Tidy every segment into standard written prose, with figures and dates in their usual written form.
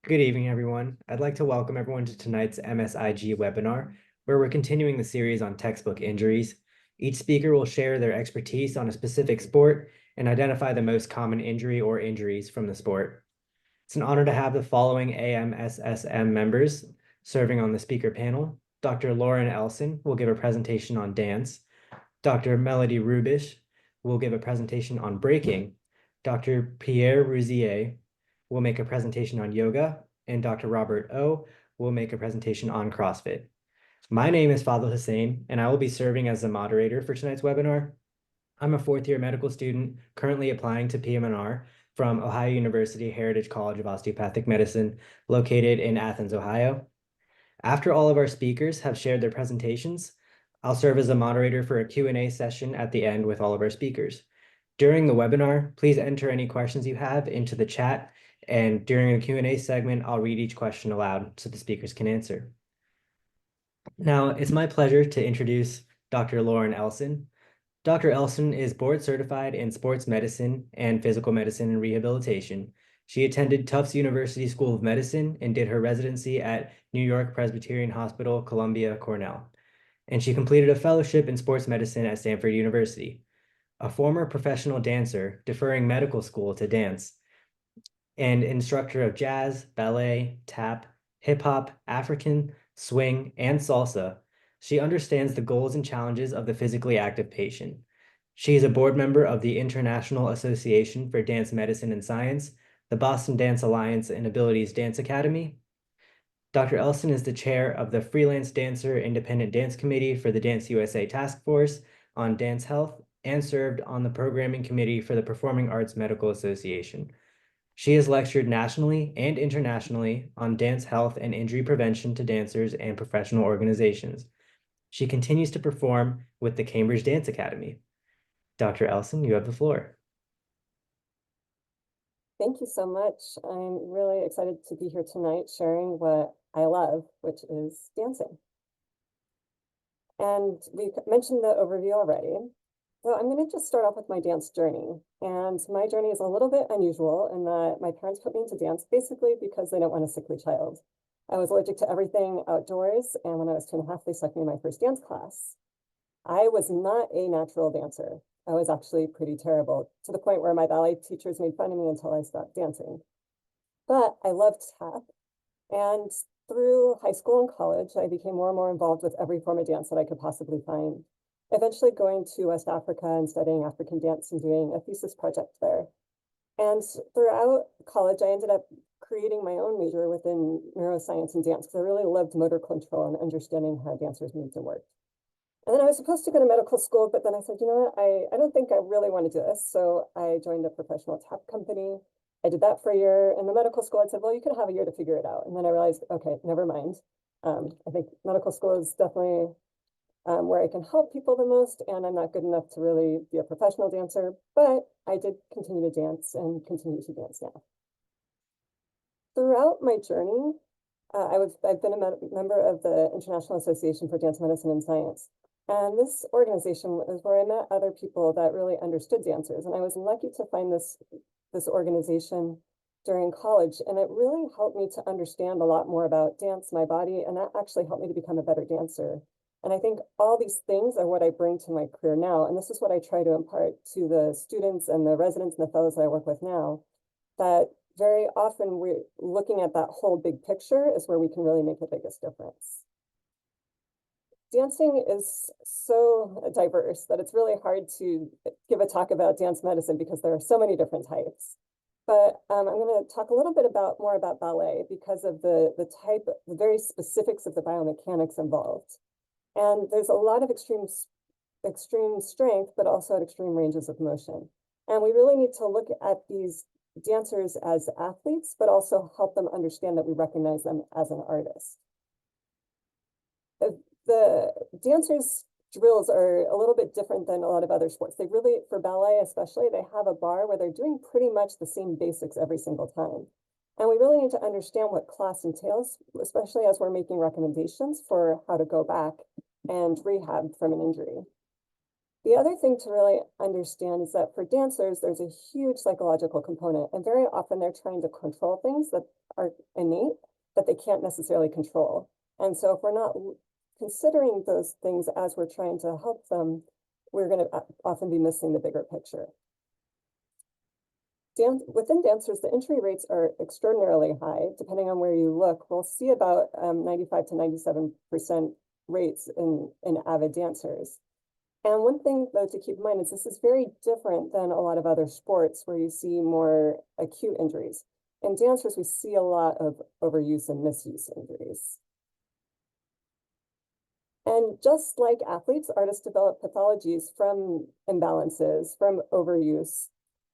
Good evening, everyone. I'd like to welcome everyone to tonight's MSIG webinar, where we're continuing the series on textbook injuries. Each speaker will share their expertise on a specific sport and identify the most common injury or injuries from the sport. It's an honor to have the following AMSSM members serving on the speaker panel. Dr. Lauren Elson will give a presentation on dance. Dr. Melody Hrubes will give a presentation on breaking. Dr. Pierre Rouzier will make a presentation on yoga, and Dr. Robert O will make a presentation on CrossFit. My name is Fadhil Hussain, and I will be serving as the moderator for tonight's webinar. I'm a fourth-year medical student currently applying to PM&R from Ohio University Heritage College of Osteopathic Medicine, located in Athens, Ohio. After all of our speakers have shared their presentations, I'll serve as a moderator for a Q&A session at the end with all of our speakers. During the webinar, please enter any questions you have into the chat, and during the Q&A segment, I'll read each question aloud so the speakers can answer. Now, it's my pleasure to introduce Dr. Lauren Elson. Dr. Elson is board certified in sports medicine and physical medicine and rehabilitation. She attended Tufts University School of Medicine and did her residency at New York Presbyterian Hospital, Columbia, Cornell. And she completed a fellowship in sports medicine at Stanford University. A former professional dancer, deferring medical school to dance, and instructor of jazz, ballet, tap, hip hop, African, swing, and salsa, she understands the goals and challenges of the physically active patient. She is a board member of the International Association for Dance Medicine and Science, the Boston Dance Alliance and Abilities Dance Academy. Dr. Elson is the chair of the Freelance Dancer Independent Dance Committee for the Dance USA Task Force on Dance Health and served on the programming committee for the Performing Arts Medical Association. She has lectured nationally and internationally on dance health and injury prevention to dancers and professional organizations. She continues to perform with the Cambridge Dance Academy. Dr. Elson, you have the floor. Thank you so much. I'm really excited to be here tonight sharing what I love, which is dancing. And we mentioned the overview already. So I'm going to just start off with my dance journey. And my journey is a little bit unusual in that my parents put me into dance basically because they don't want a sickly child. I was allergic to everything outdoors, and when I was 2.5, they stuck me in my first dance class. I was not a natural dancer. I was actually pretty terrible, to the point where my ballet teachers made fun of me until I stopped dancing. But I loved tap, and through high school and college, I became more and more involved with every form of dance that I could possibly find. Eventually going to West Africa and studying African dance and doing a thesis project there. And throughout college, I ended up creating my own major within neuroscience and dance because I really loved motor control and understanding how dancers moved and worked. And then I was supposed to go to medical school, but then I said, you know what, I don't think I really want to do this. So I joined a professional tap company. I did that for a year. In the medical school, I said, well, you can have a year to figure it out. And then I realized, okay, never mind. I think medical school is definitely where I can help people the most, and I'm not good enough to really be a professional dancer, but I did continue to dance and continue to dance now. Throughout my journey, I've been a member of the International Association for Dance Medicine and Science. And this organization is where I met other people that really understood dancers. And I was lucky to find this organization during college. And it really helped me to understand a lot more about dance, my body, and that actually helped me to become a better dancer. And I think all these things are what I bring to my career now. And this is what I try to impart to the students and the residents and the fellows that I work with now, that very often we're looking at that whole big picture is where we can really make the biggest difference. Dancing is so diverse that it's really hard to give a talk about dance medicine because there are so many different types. But I'm going to talk a little bit more about ballet because of the very specifics of the biomechanics involved. And there's a lot of extreme strength, but also at extreme ranges of motion. And we really need to look at these dancers as athletes, but also help them understand that we recognize them as an artist. The dancers' drills are a little bit different than a lot of other sports. They really, for ballet especially, they have a bar where they're doing pretty much the same basics every single time. And we really need to understand what class entails, especially as we're making recommendations for how to go back and rehab from an injury. The other thing to really understand is that for dancers, there's a huge psychological component, and very often they're trying to control things that are innate that they can't necessarily control. And so if we're not considering those things as we're trying to help them, we're going to often be missing the bigger picture. Within dancers, the injury rates are extraordinarily high. Depending on where you look, we'll see about 95 to 97% rates in avid dancers. And one thing, though, to keep in mind is this is very different than a lot of other sports where you see more acute injuries. In dancers, we see a lot of overuse and misuse injuries. And just like athletes, artists develop pathologies from imbalances, from overuse,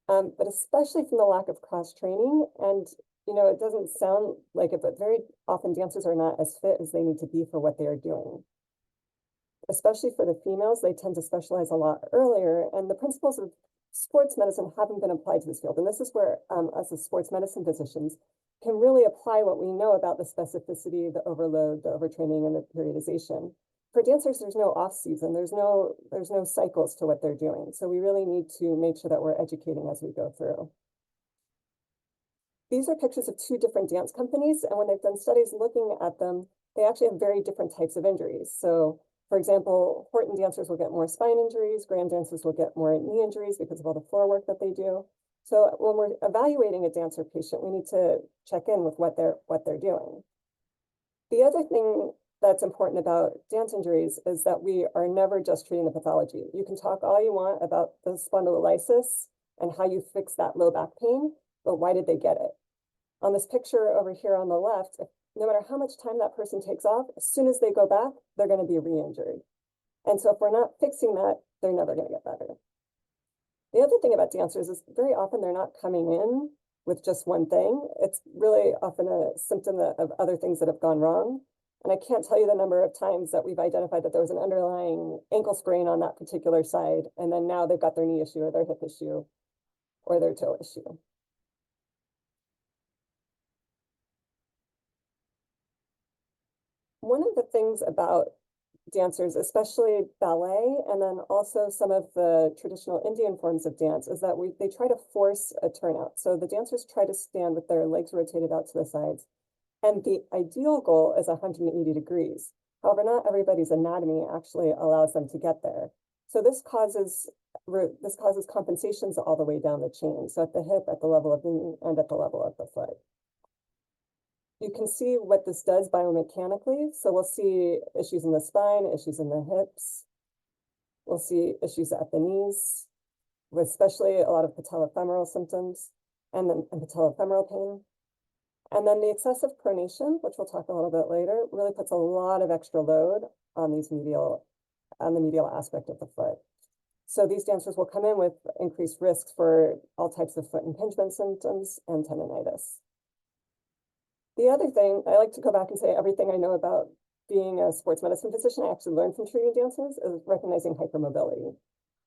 but especially from the lack of cross-training. And, you know, it doesn't sound like it, but very often dancers are not as fit as they need to be for what they are doing. Especially for the females, they tend to specialize a lot earlier, and the principles of sports medicine haven't been applied to this field. And this is where us as sports medicine physicians can really apply what we know about the specificity, the overload, the overtraining, and the periodization. For dancers, there's no off season. There's no cycles to what they're doing. So we really need to make sure that we're educating as we go through. These are pictures of two different dance companies, and when they've done studies looking at them, they actually have very different types of injuries. So for example, Horton dancers will get more spine injuries, Grand dancers will get more knee injuries because of all the floor work that they do. So when we're evaluating a dancer patient, we need to check in with what they're doing. The other thing that's important about dance injuries is that we are never just treating the pathology. You can talk all you want about the spondylolysis and how you fix that low back pain, but why did they get it? On this picture over here on the left, no matter how much time that person takes off, as soon as they go back, they're going to be re-injured. And so if we're not fixing that, they're never going to get better. The other thing about dancers is very often they're not coming in with just one thing. It's really often a symptom of other things that have gone wrong. And I can't tell you the number of times that we've identified that there was an underlying ankle sprain on that particular side, and then now they've got their knee issue or their hip issue or their toe issue. One of the things about dancers, especially ballet, and then also some of the traditional Indian forms of dance, is that they try to force a turnout. So the dancers try to stand with their legs rotated out to the sides. And the ideal goal is 180 degrees. However, not everybody's anatomy actually allows them to get there. So this causes compensations all the way down the chain. So at the hip, at the level of the knee, and at the level of the foot. You can see what this does biomechanically. So we'll see issues in the spine, issues in the hips. We'll see issues at the knees, with especially a lot of patellofemoral symptoms and patellofemoral pain. And then the excessive pronation, which we'll talk a little bit later, really puts a lot of extra load on the medial aspect of the foot. So these dancers will come in with increased risks for all types of foot impingement symptoms and tendonitis. The other thing, I like to go back and say everything I know about being a sports medicine physician, I actually learned from treating dancers, is recognizing hypermobility.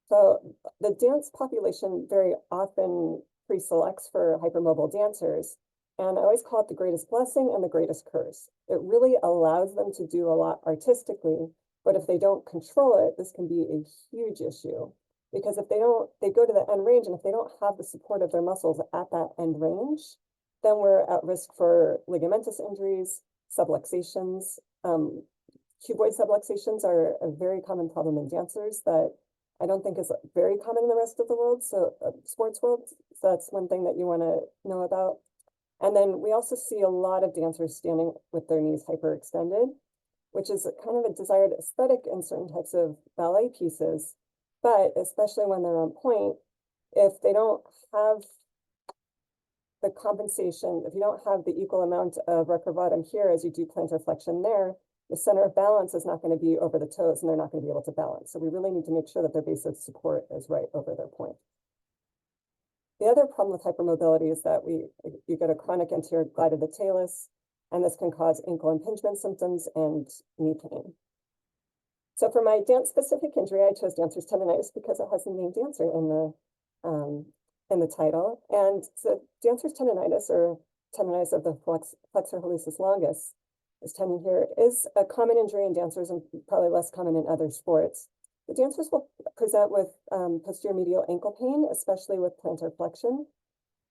So the dance population very often pre-selects for hypermobile dancers. And I always call it the greatest blessing and the greatest curse. It really allows them to do a lot artistically, but if they don't control it, this can be a huge issue. Because if they go to the end range, and if they don't have the support of their muscles at that end range, then we're at risk for ligamentous injuries, subluxations. Cuboid subluxations are a very common problem in dancers that I don't think is very common in the rest of the world, so sports world. So that's one thing that you want to know about. And then we also see a lot of dancers standing with their knees hyperextended, which is kind of a desired aesthetic in certain types of ballet pieces. But especially when they're on point, if they don't have the compensation, if you don't have the equal amount of recurvatum here as you do plantar flexion there, the center of balance is not going to be over the toes and they're not going to be able to balance. So we really need to make sure that their base of support is right over their point. The other problem with hypermobility is that you get a chronic anterior glide of the talus, and this can cause ankle impingement symptoms and knee pain. So for my dance-specific injury, I chose dancer's tendonitis because it has the name dancer in the title. And so dancer's tendonitis, or tendonitis of the flexor hallucis longus, this tendon here, is a common injury in dancers and probably less common in other sports. The dancers will present with posterior medial ankle pain, especially with plantar flexion.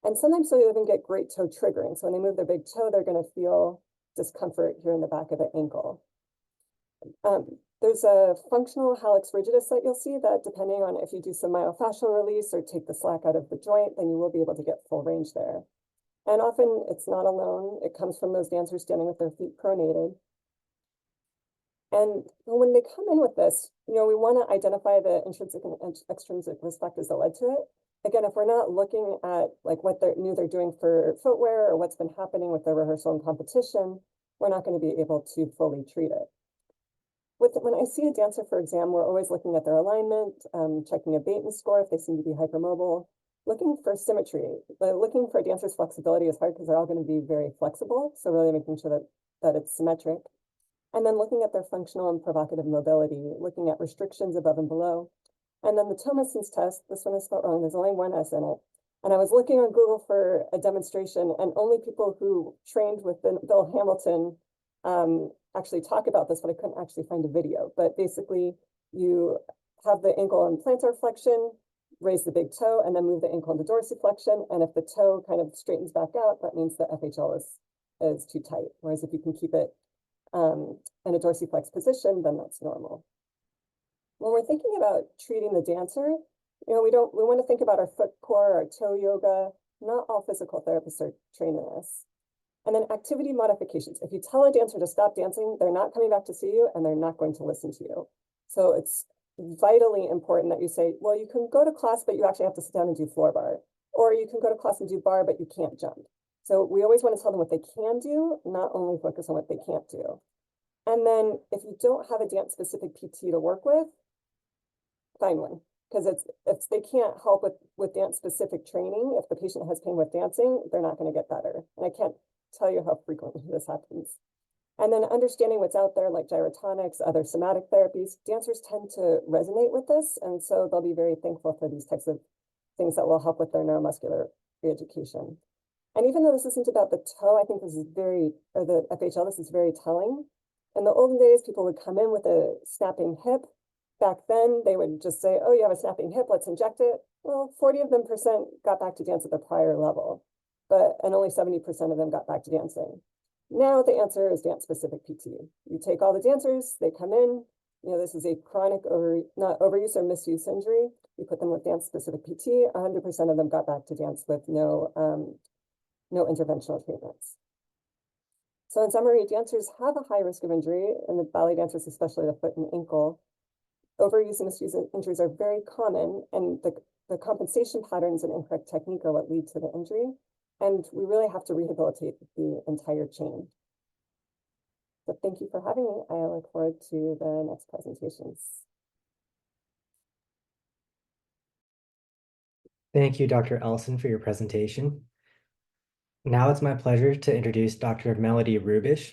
And sometimes they'll even get great toe triggering. So when they move their big toe, they're going to feel discomfort here in the back of the ankle. There's a functional hallux rigidus that you'll see that depending on if you do some myofascial release or take the slack out of the joint, then you will be able to get full range there. And often it's not alone. It comes from those dancers standing with their feet pronated. And when they come in with this, we want to identify the intrinsic and extrinsic risk factors that led to it. Again, if we're not looking at like what they're doing for footwear or what's been happening with their rehearsal and competition, we're not going to be able to fully treat it. When I see a dancer for exam, we're always looking at their alignment, checking a Baton score if they seem to be hypermobile, looking for symmetry. Looking for a dancer's flexibility is hard because they're all going to be very flexible. So really making sure that it's symmetric. And then looking at their functional and provocative mobility, looking at restrictions above and below. And then the Thomason's test, this one is spelled wrong, there's only one S in it. And I was looking on Google for a demonstration, and only people who trained with Bill Hamilton actually talk about this, but I couldn't actually find a video. But basically, you have the ankle in plantar flexion, raise the big toe, and then move the ankle into dorsiflexion. And if the toe kind of straightens back out, that means the FHL is too tight. Whereas if you can keep it in a dorsiflex position, then that's normal. When we're thinking about treating the dancer, we want to think about our foot core, our toe yoga. Not all physical therapists are trained in this. And then activity modifications. If you tell a dancer to stop dancing, they're not coming back to see you and they're not going to listen to you. So it's vitally important that you say, well, you can go to class, but you actually have to sit down and do floor bar. Or you can go to class and do bar, but you can't jump. So we always want to tell them what they can do, not only focus on what they can't do. And then if you don't have a dance-specific PT to work with, find one. Because if they can't help with dance-specific training, if the patient has pain with dancing, they're not going to get better. And I can't tell you how frequently this happens. And then understanding what's out there, like gyrotonics, other somatic therapies, dancers tend to resonate with this. And so they'll be very thankful for these types of things that will help with their neuromuscular re-education. And even though this isn't about the toe, I think this is or the FHL, this is very telling. In the olden days, people would come in with a snapping hip. Back then, they would just say, oh, you have a snapping hip, let's inject it. Well, 40% of them got back to dance at the prior level, and only 70% of them got back to dancing. Now the answer is dance-specific PT. You take all the dancers, they come in, this is a chronic not overuse or misuse injury. You put them with dance-specific PT, 100% of them got back to dance with no interventional treatments. So in summary, dancers have a high risk of injury, and the ballet dancers, especially the foot and ankle. Overuse and misuse injuries are very common, and the compensation patterns and incorrect technique are what lead to the injury. And we really have to rehabilitate the entire chain. So thank you for having me. I look forward to the next presentations. Thank you, Dr. Elson, for your presentation. Now it's my pleasure to introduce Dr. Melody Hrubes.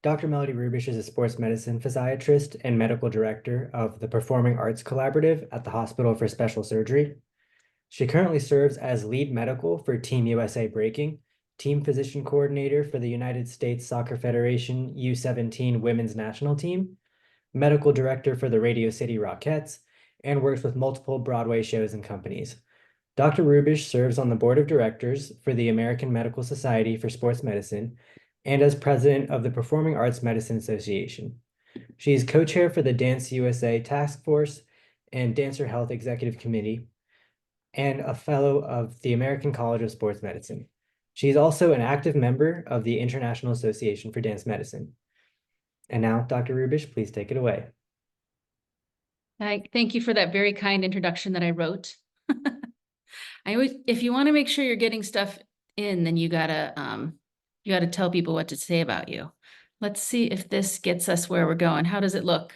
Dr. Melody Hrubes is a sports medicine physiatrist and medical director of the Performing Arts Collaborative at the Hospital for Special Surgery. She currently serves as lead medical for Team USA Breaking, team physician coordinator for the United States Soccer Federation U17 Women's National Team, medical director for the Radio City Rockettes, and works with multiple Broadway shows and companies. Dr. Hrubes serves on the board of directors for the American Medical Society for Sports Medicine and as president of the Performing Arts Medicine Association. She is co-chair for the Dance USA Task Force and Dancer Health Executive Committee, and a fellow of the American College of Sports Medicine. She is also an active member of the International Association for Dance Medicine. And now, Dr. Hrubes, please take it away. Thank you for that very kind introduction that I wrote. If you want to make sure you're getting stuff in, then you gotta tell people what to say about you. Let's see if this gets us where we're going. How does it look?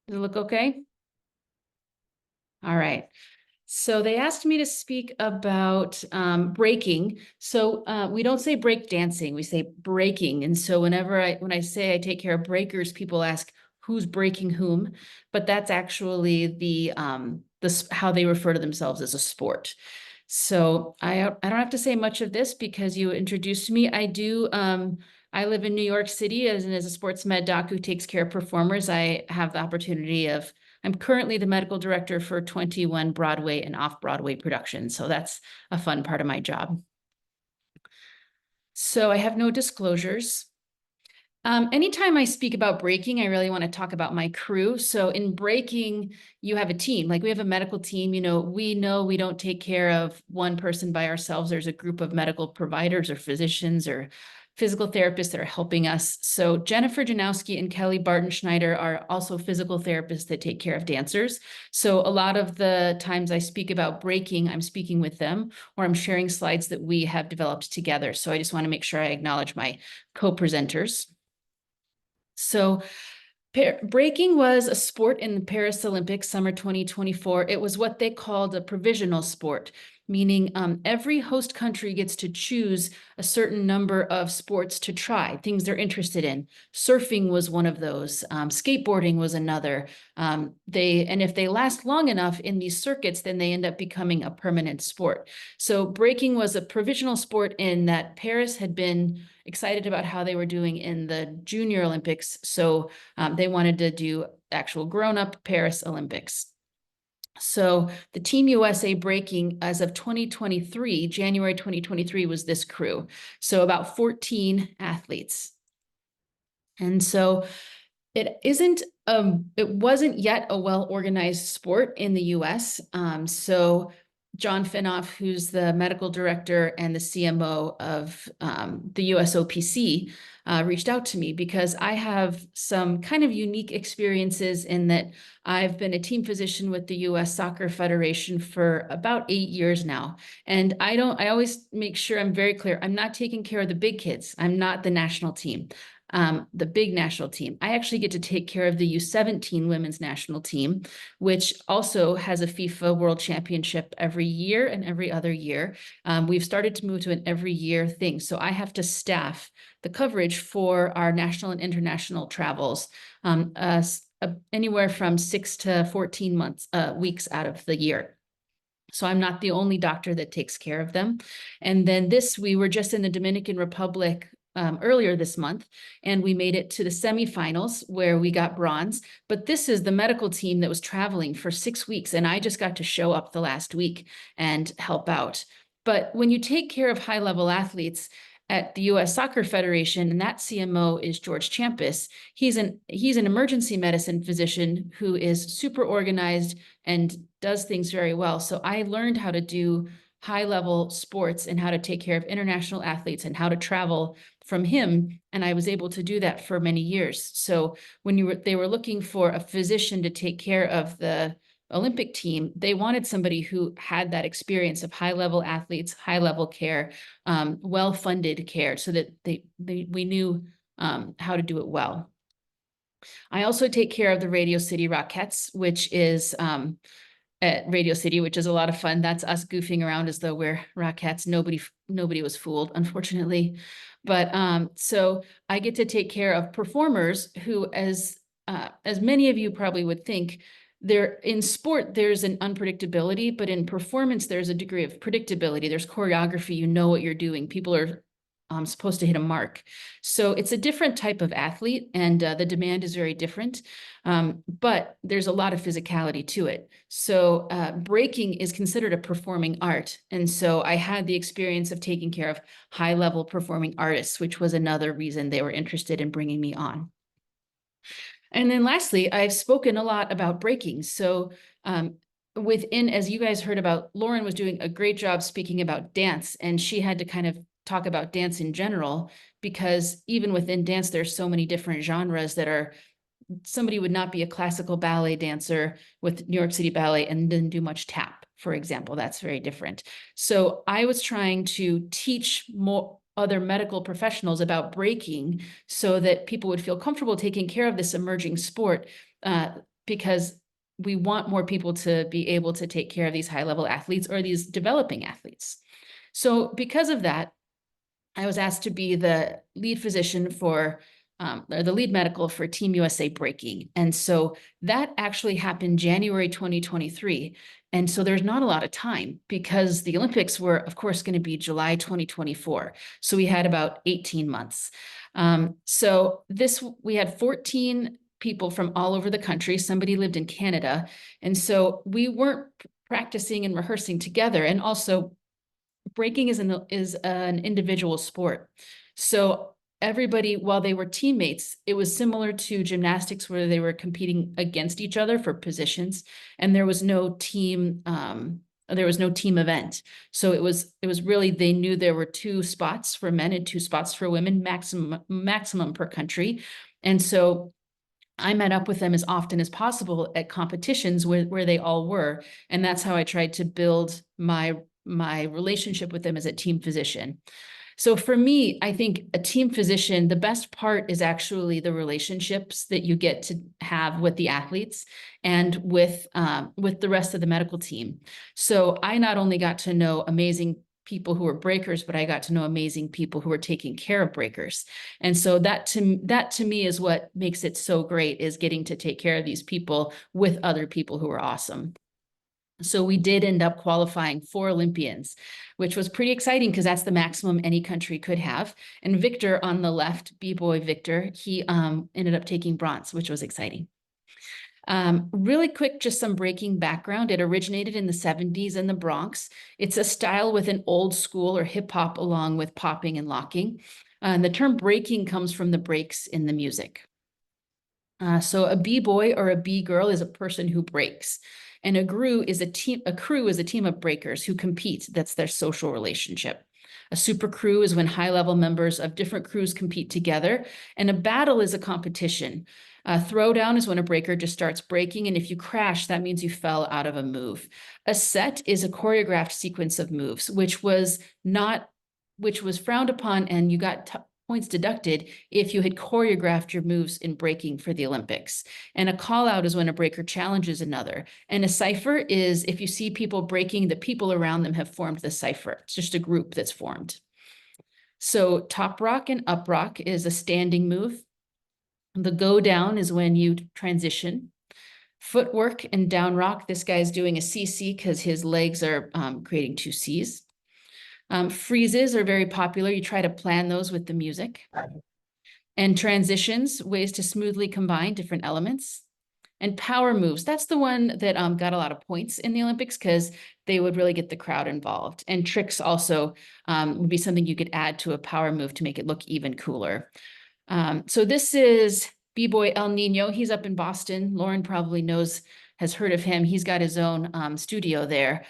Does it look okay? All right. So they asked me to speak about breaking. So we don't say break dancing, we say breaking. And so when I say I take care of breakers, people ask who's breaking whom, but that's actually the how they refer to themselves as a sport. So I don't have to say much of this because you introduced me. I do I live in New York City, and as a sports med doc who takes care of performers, I have the opportunity of, I'm currently the medical director for 21 Broadway and off-Broadway productions. So that's a fun part of my job. So I have no disclosures. Anytime I speak about breaking, I really want to talk about my crew. So in breaking, you have a team, like we have a medical team. We know we don't take care of one person by ourselves. There's a group of medical providers or physicians or physical therapists that are helping us. So Jennifer Janowski and Kelly Barton Schneider are also physical therapists that take care of dancers. So a lot of the times I speak about breaking, I'm speaking with them, or I'm sharing slides that we have developed together. So I just want to make sure I acknowledge my co-presenters. So breaking was a sport in the Paris Olympics, summer 2024. It was what they called a provisional sport, meaning every host country gets to choose a certain number of sports to try, things they're interested in. Surfing was one of those. Skateboarding was another. And if they last long enough in these circuits, then they end up becoming a permanent sport. So breaking was a provisional sport in that Paris had been excited about how they were doing in the Junior Olympics. So they wanted to do actual grown-up Paris Olympics. So the Team USA breaking as of 2023, January 2023 was this crew. So about 14 athletes. And so it wasn't yet a well-organized sport in the US. So John Finoff, who's the medical director and the CMO of the USOPC, reached out to me because I have some kind of unique experiences in that I've been a team physician with the US Soccer Federation for about 8 years now. And I always make sure I'm very clear. I'm not taking care of the big kids. I'm not the national team. The big national team. I actually get to take care of the U17 women's national team, which also has a FIFA World Championship every year and every other year. We've started to move to an every year thing. So I have to staff the coverage for our national and international travels, anywhere from 6 to 14 weeks out of the year. So I'm not the only doctor that takes care of them. And then we were just in the Dominican Republic earlier this month, and we made it to the semifinals where we got bronze. But this is the medical team that was traveling for 6 weeks, and I just got to show up the last week and help out. But when you take care of high-level athletes at the US Soccer Federation, and that CMO is George Champus, he's an emergency medicine physician who is super organized and does things very well. So I learned how to do high-level sports and how to take care of international athletes and how to travel from him. And I was able to do that for many years. So when they were looking for a physician to take care of the Olympic team, they wanted somebody who had that experience of high-level athletes, high-level care, well-funded care, so that we knew how to do it well. I also take care of the Radio City Rockettes, which is at Radio City, which is a lot of fun. That's us goofing around as though we're Rockettes. Nobody was fooled, unfortunately. But so I get to take care of performers who, as many of you probably would think, in sport, there's an unpredictability, but in performance, there's a degree of predictability. There's choreography, you know what you're doing. People are supposed to hit a mark. So it's a different type of athlete, and the demand is very different, but there's a lot of physicality to it. So breaking is considered a performing art. And so I had the experience of taking care of high-level performing artists, which was another reason they were interested in bringing me on. And then lastly, I've spoken a lot about breaking. So as you guys heard about, Lauren was doing a great job speaking about dance, and she had to kind of talk about dance in general, because even within dance, there's so many different genres that somebody would not be a classical ballet dancer with New York City Ballet and didn't do much tap, for example. That's very different. So I was trying to teach more other medical professionals about breaking so that people would feel comfortable taking care of this emerging sport, because we want more people to be able to take care of these high-level athletes or these developing athletes. So because of that, I was asked to be the lead physician for or the lead medical for Team USA breaking. And so that actually happened January 2023. And so there's not a lot of time because the Olympics were, of course, going to be July 2024. So we had about 18 months. We had 14 people from all over the country. Somebody lived in Canada. And so we weren't practicing and rehearsing together. And also breaking is an individual sport. So everybody, while they were teammates, it was similar to gymnastics where they were competing against each other for positions, and there was no team event. So it was really, they knew there were 2 spots for men and 2 spots for women, maximum per country. And so I met up with them as often as possible at competitions where they all were. And that's how I tried to build my relationship with them as a team physician. So for me, I think a team physician, the best part is actually the relationships that you get to have with the athletes and with the rest of the medical team. So I not only got to know amazing people who were breakers, but I got to know amazing people who were taking care of breakers. And so that to me is what makes it so great, is getting to take care of these people with other people who are awesome. So we did end up qualifying 4 Olympians, which was pretty exciting because that's the maximum any country could have. And Victor on the left, B-boy Victor, he ended up taking bronze, which was exciting. Really quick, just some breaking background. It originated in the 70s in the Bronx. It's a style with an old school or hip hop along with popping and locking. And the term breaking comes from the breaks in the music. So a B-boy or a B-girl is a person who breaks. And a crew is a team of breakers who compete. That's their social relationship. A super crew is when high-level members of different crews compete together. And a battle is a competition. Throwdown is when a breaker just starts breaking. And if you crash, that means you fell out of a move. A set is a choreographed sequence of moves, which was frowned upon, and you got points deducted if you had choreographed your moves in breaking for the Olympics. And a call out is when a breaker challenges another. And a cipher is if you see people breaking, the people around them have formed the cipher. It's just a group that's formed. So top rock and up rock is a standing move. The go down is when you transition. Footwork and down rock, this guy's doing a CC because his legs are creating 2 Cs. Freezes are very popular. You try to plan those with the music. And transitions, ways to smoothly combine different elements. And power moves, that's the one that got a lot of points in the Olympics because they would really get the crowd involved. And tricks also would be something you could add to a power move to make it look even cooler. So this is B-boy El Nino. He's up in Boston. Lauren probably has heard of him. He's got his own studio there.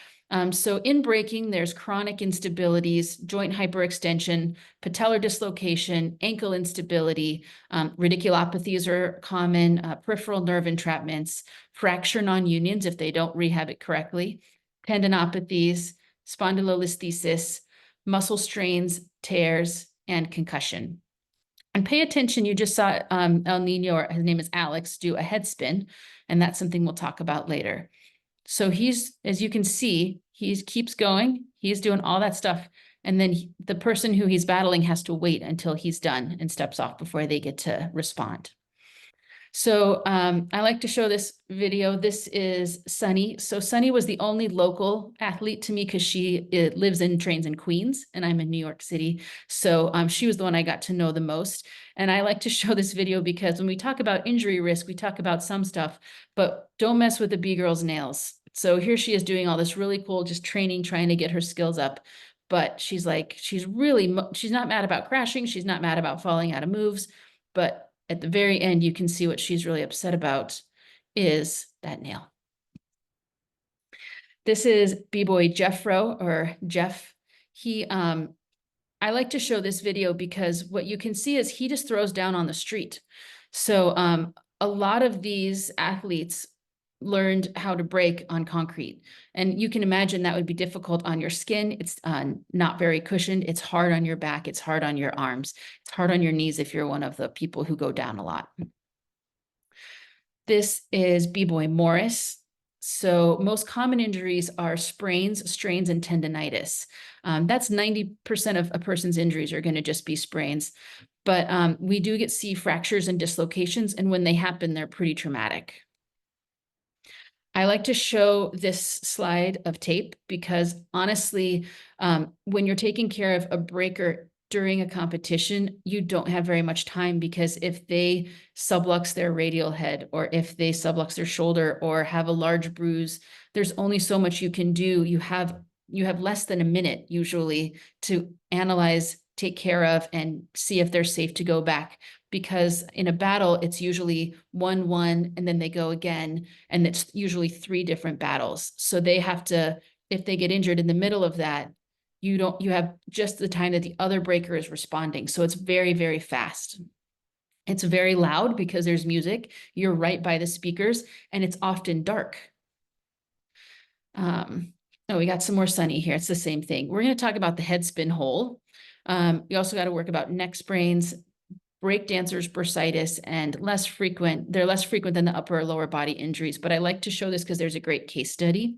So in breaking, there's chronic instabilities, joint hyperextension, patellar dislocation, ankle instability, radiculopathies are common, peripheral nerve entrapments, fracture non-unions if they don't rehab it correctly, tendinopathies, spondylolisthesis, muscle strains, tears, and concussion. And pay attention, you just saw El Nino, or his name is Alex, do a head spin, and that's something we'll talk about later. So as you can see, he keeps going, he's doing all that stuff, and then the person who he's battling has to wait until he's done and steps off before they get to respond. So I like to show this video. This is Sunny. So Sunny was the only local athlete to me because she lives and trains in Queens, and I'm in New York City. So she was the one I got to know the most. And I like to show this video because when we talk about injury risk, we talk about some stuff, but don't mess with the B-girl's nails. So here she is doing all this really cool, just training, trying to get her skills up. But she's not mad about crashing. She's not mad about falling out of moves, but at the very end, you can see what she's really upset about is that nail. This is B-boy Jeffro, or Jeff. I like to show this video because what you can see is he just throws down on the street. So a lot of these athletes learned how to break on concrete. And you can imagine that would be difficult on your skin. It's not very cushioned. It's hard on your back. It's hard on your arms. It's hard on your knees if you're one of the people who go down a lot. This is B-boy Morris. So most common injuries are sprains, strains, and tendinitis. That's 90% of a person's injuries are going to just be sprains. But we do see fractures and dislocations, and when they happen, they're pretty traumatic. I like to show this slide of tape because honestly, when you're taking care of a breaker during a competition, you don't have very much time, because if they sublux their radial head, or if they sublux their shoulder, or have a large bruise, there's only so much you can do. You have less than a minute usually to analyze, take care of, and see if they're safe to go back. Because in a battle, it's usually 1-1, and then they go again, and it's usually 3 different battles. So they have to, if they get injured in the middle of that, you have just the time that the other breaker is responding. So it's very, very fast. It's very loud because there's music. You're right by the speakers, and it's often dark. Oh, we got some more Sunny here. It's the same thing. We're going to talk about the head spin hole. You also got to work about neck sprains, break dancers, bursitis, and they're less frequent than the upper or lower body injuries. But I like to show this because there's a great case study.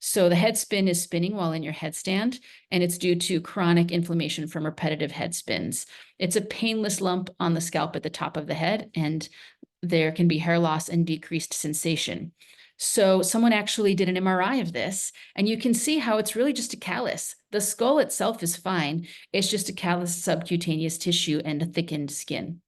So the head spin is spinning while in your headstand, and it's due to chronic inflammation from repetitive head spins. It's a painless lump on the scalp at the top of the head, and there can be hair loss and decreased sensation. So someone actually did an MRI of this, and you can see how it's really just a callus. The skull itself is fine. It's just a callus subcutaneous tissue and a thickened skin.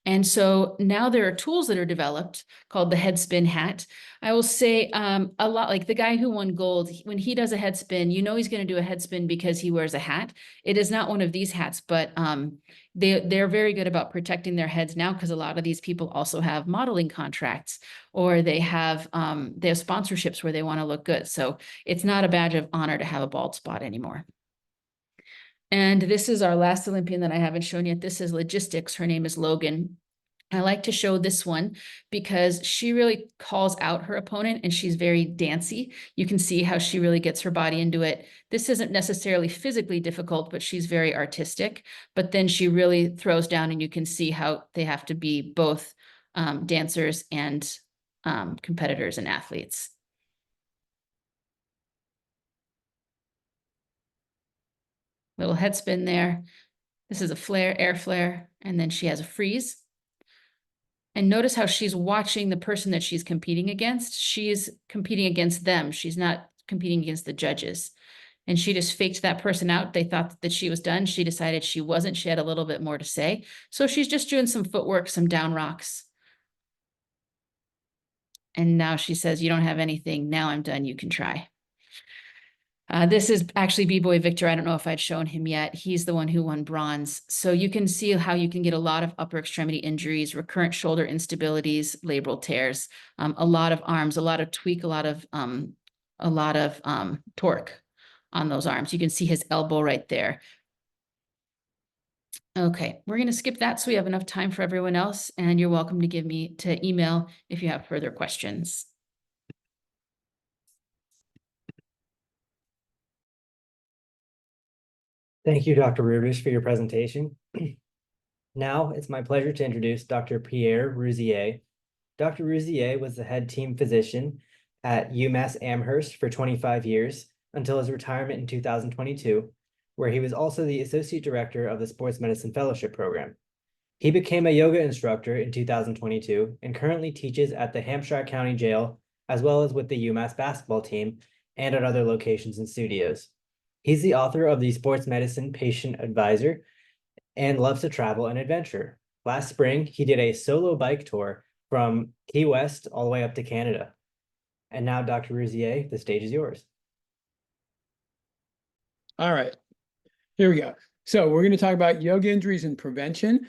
And so now there are tools that are developed called the head spin hat. I will say a lot like the guy who won gold, when he does a head spin, you know he's going to do a head spin because he wears a hat. It is not one of these hats, but they're very good about protecting their heads now, because a lot of these people also have modeling contracts, or they have sponsorships where they want to look good. So it's not a badge of honor to have a bald spot anymore. And this is our last Olympian that I haven't shown yet. This is logistics. Her name is Logan. I like to show this one because she really calls out her opponent, and she's very dancey. You can see how she really gets her body into it. This isn't necessarily physically difficult, but she's very artistic. But then she really throws down, and you can see how they have to be both dancers and competitors and athletes. Little head spin there. This is a flare, air flare, and then she has a freeze. And notice how she's watching the person that she's competing against. She's competing against them. She's not competing against the judges. And she just faked that person out. They thought that she was done. She decided she wasn't. She had a little bit more to say. So she's just doing some footwork, some down rocks. And now she says, you don't have anything. Now I'm done. You can try. This is actually B-Boy Victor. I don't know if I'd shown him yet. He's the one who won bronze. So you can see how you can get a lot of upper extremity injuries, recurrent shoulder instabilities, labral tears, a lot of arms, a lot of tweak, a lot of torque on those arms. You can see his elbow right there. Okay, we're going to skip that so we have enough time for everyone else. And you're welcome to email if you have further questions. Thank you, Dr. Hrubes, for your presentation. Now it's my pleasure to introduce Dr. Pierre Rouzier. Dr. Rouzier was the head team physician at UMass Amherst for 25 years until his retirement in 2022, where he was also the associate director of the Sports Medicine Fellowship Program. He became a yoga instructor in 2022 and currently teaches at the Hampshire County Jail, as well as with the UMass basketball team and at other locations and studios. He's the author of the Sports Medicine Patient Advisor and loves to travel and adventure. Last spring, he did a solo bike tour from Key West all the way up to Canada. And now, Dr. Rouzier, the stage is yours. All right, here we go. So we're going to talk about yoga injuries and prevention.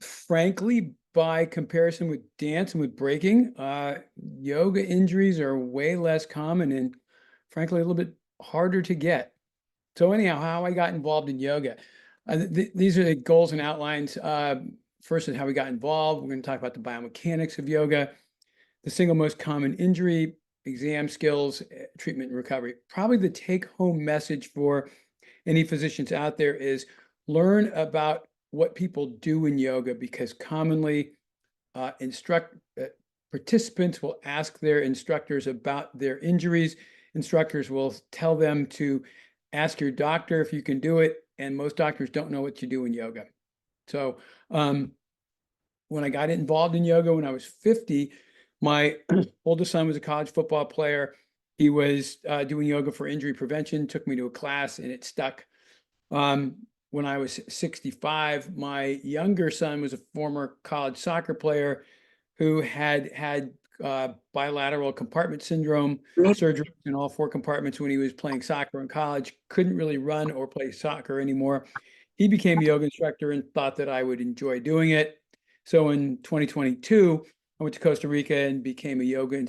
Frankly, by comparison with dance and with breaking, yoga injuries are way less common and frankly, a little bit harder to get. So anyhow, how I got involved in yoga. These are the goals and outlines. First is how we got involved. We're going to talk about the biomechanics of yoga, the single most common injury, exam skills, treatment and recovery. Probably the take-home message for any physicians out there is learn about what people do in yoga, because commonly participants will ask their instructors about their injuries. Instructors will tell them to ask your doctor if you can do it. and most doctors don't know what you do in yoga. So when I got involved in yoga when I was 50, my oldest son was a college football player. He was doing yoga for injury prevention, took me to a class, and it stuck. When I was 65, my younger son was a former college soccer player who had bilateral compartment syndrome, surgery in all 4 compartments when he was playing soccer in college, couldn't really run or play soccer anymore. He became a yoga instructor and thought that I would enjoy doing it. So in 2022, I went to Costa Rica and became a yoga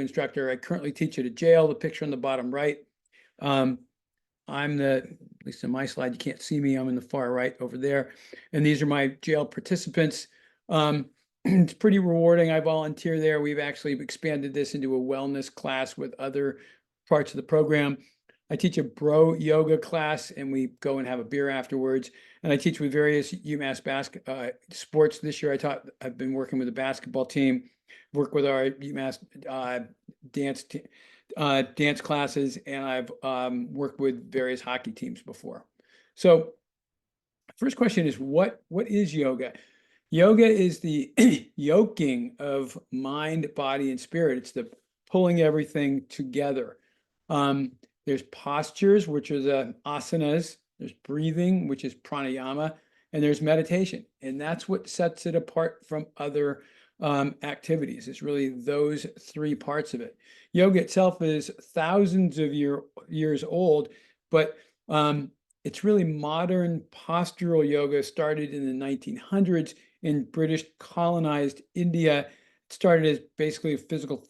instructor. I currently teach at a jail, the picture on the bottom right. I'm at least in my slide, you can't see me. I'm in the far right over there. And these are my jail participants. It's pretty rewarding. I volunteer there. We've actually expanded this into a wellness class with other parts of the program. I teach a bro yoga class and we go and have a beer afterwards. And I teach with various UMass sports. This year I've been working with the basketball team, work with our UMass dance classes, and I've worked with various hockey teams before. So first question is, what is yoga? Yoga is the yoking of mind, body, and spirit. It's the pulling everything together. There's postures, which are the asanas. There's breathing, which is pranayama, and there's meditation. And that's what sets it apart from other activities. It's really those 3 parts of it. Yoga itself is thousands of years old, but it's really modern postural yoga. Started in the 1900s in British colonized India. It started as basically a physical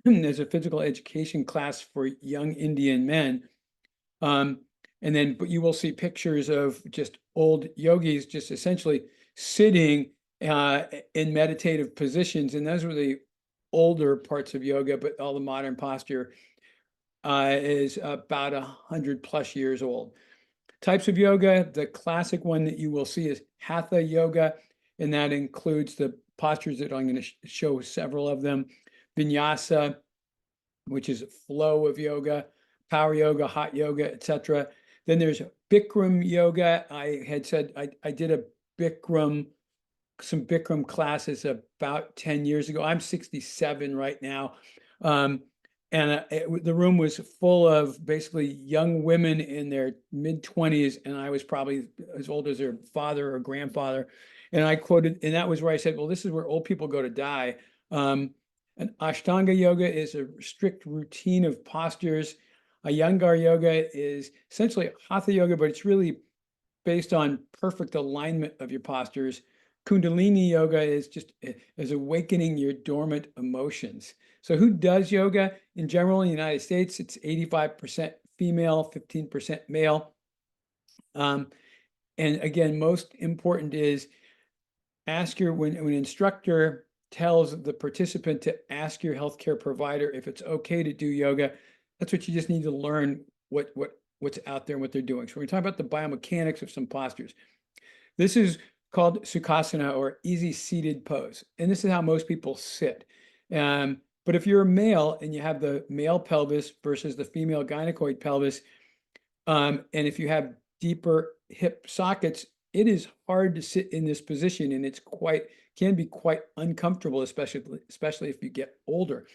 as a physical education class for young Indian men. But you will see pictures of just old yogis just essentially sitting in meditative positions. And those were the older parts of yoga, but all the modern posture is about 100+ years old. Types of yoga, the classic one that you will see is Hatha yoga, and that includes the postures that I'm going to show several of them. Vinyasa, which is a flow of yoga, power yoga, hot yoga, etc. Then there's Bikram yoga. I had said I did some Bikram classes about 10 years ago. I'm 67 right now. The room was full of basically young women in their mid-20s, and I was probably as old as their father or grandfather. And I quoted, and that was where I said, well, this is where old people go to die. And Ashtanga yoga is a strict routine of postures. Iyengar yoga is essentially Hatha yoga, but it's really based on perfect alignment of your postures. Kundalini yoga is awakening your dormant emotions. So who does yoga? In general, in the United States, it's 85% female, 15% male. And again, most important is when an instructor tells the participant to ask your healthcare provider if it's okay to do yoga. That's what you just need to learn what's out there and what they're doing. So we're going to talk about the biomechanics of some postures. This is called Sukhasana, or easy seated pose. And this is how most people sit. But if you're a male and you have the male pelvis versus the female gynecoid pelvis, and if you have deeper hip sockets, it is hard to sit in this position, and it's can be quite uncomfortable, especially if you get older.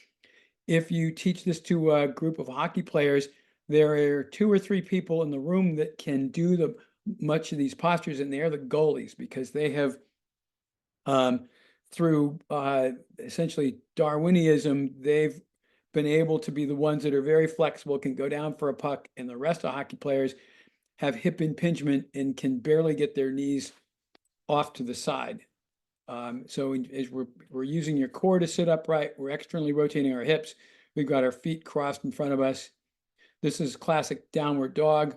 If you teach this to a group of hockey players, there are 2 or 3 people in the room that can do much of these postures, and they're the goalies, because they have, through essentially Darwinism, they've been able to be the ones that are very flexible, can go down for a puck, and the rest of hockey players have hip impingement and can barely get their knees off to the side. So as we're using your core to sit upright, we're externally rotating our hips. We've got our feet crossed in front of us. This is classic downward dog.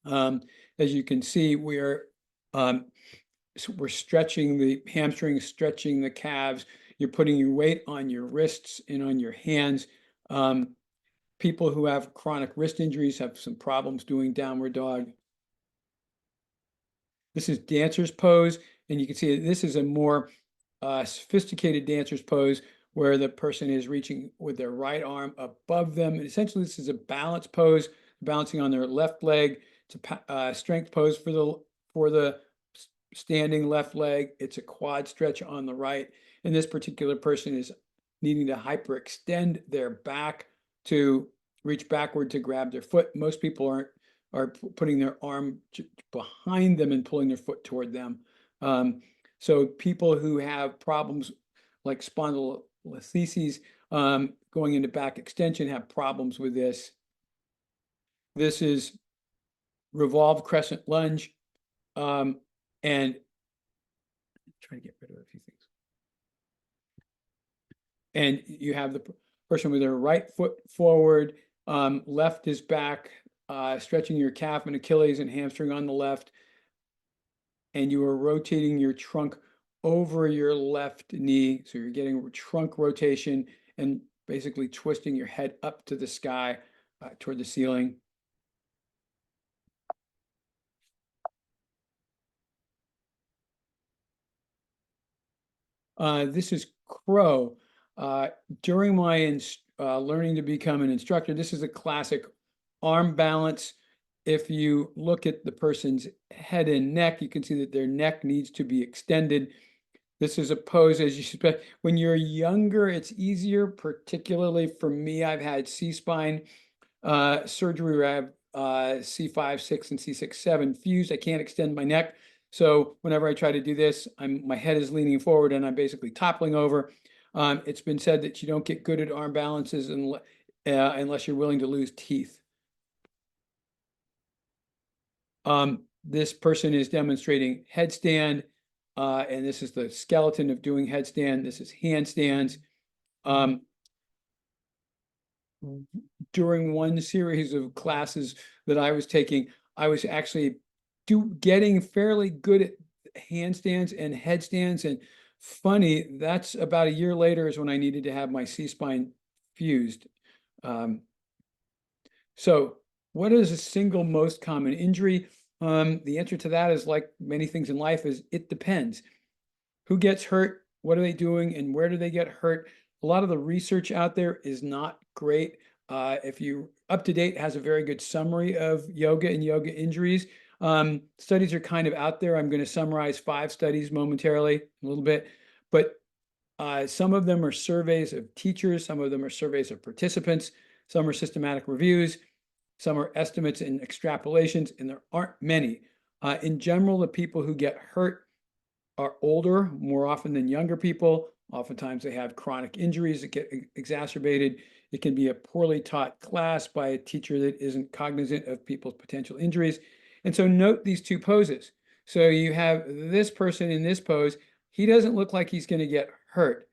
As you can see, we're stretching the hamstrings, stretching the calves. You're putting your weight on your wrists and on your hands. People who have chronic wrist injuries have some problems doing downward dog. This is dancer's pose, and you can see this is a more sophisticated dancer's pose, where the person is reaching with their right arm above them. And essentially, this is a balance pose, balancing on their left leg, It's a strength pose for the standing left leg. It's a quad stretch on the right. And this particular person is needing to hyperextend their back to reach backward to grab their foot. Most people are putting their arm behind them and pulling their foot toward them. So people who have problems like spondylolistheses going into back extension have problems with this. This is revolved crescent lunge, and try to get rid of a few things. And you have the person with their right foot forward, left is back, stretching your calf and Achilles and hamstring on the left, and you are rotating your trunk over your left knee. So you're getting trunk rotation and basically twisting your head up to the sky toward the ceiling. This is crow. During my learning to become an instructor, this is a classic arm balance. If you look at the person's head and neck, you can see that their neck needs to be extended. This is a pose, as you suspect. When you're younger, it's easier, particularly for me. I've had C-spine surgery where I have C5, 6, and C6, 7 fused. I can't extend my neck. So whenever I try to do this, my head is leaning forward and I'm basically toppling over. It's been said that you don't get good at arm balances unless you're willing to lose teeth. This person is demonstrating headstand, and this is the skeleton of doing headstand. This is handstands. During one series of classes that I was taking, I was actually getting fairly good at handstands and headstands. And funny, that's about a year later is when I needed to have my C-spine fused. So what is the single most common injury? The answer to that is, like many things in life, is it depends. Who gets hurt? What are they doing? And where do they get hurt? A lot of the research out there is not great. If you Up to Date has a very good summary of yoga and yoga injuries. Studies are kind of out there. I'm going to summarize 5 studies momentarily, a little bit, but some of them are surveys of teachers, some of them are surveys of participants, some are systematic reviews, some are estimates and extrapolations, and there aren't many. In general, the people who get hurt are older more often than younger people. Oftentimes they have chronic injuries that get exacerbated. It can be a poorly taught class by a teacher that isn't cognizant of people's potential injuries. And so note these 2 poses. So you have this person in this pose. He doesn't look like he's going to get hurt.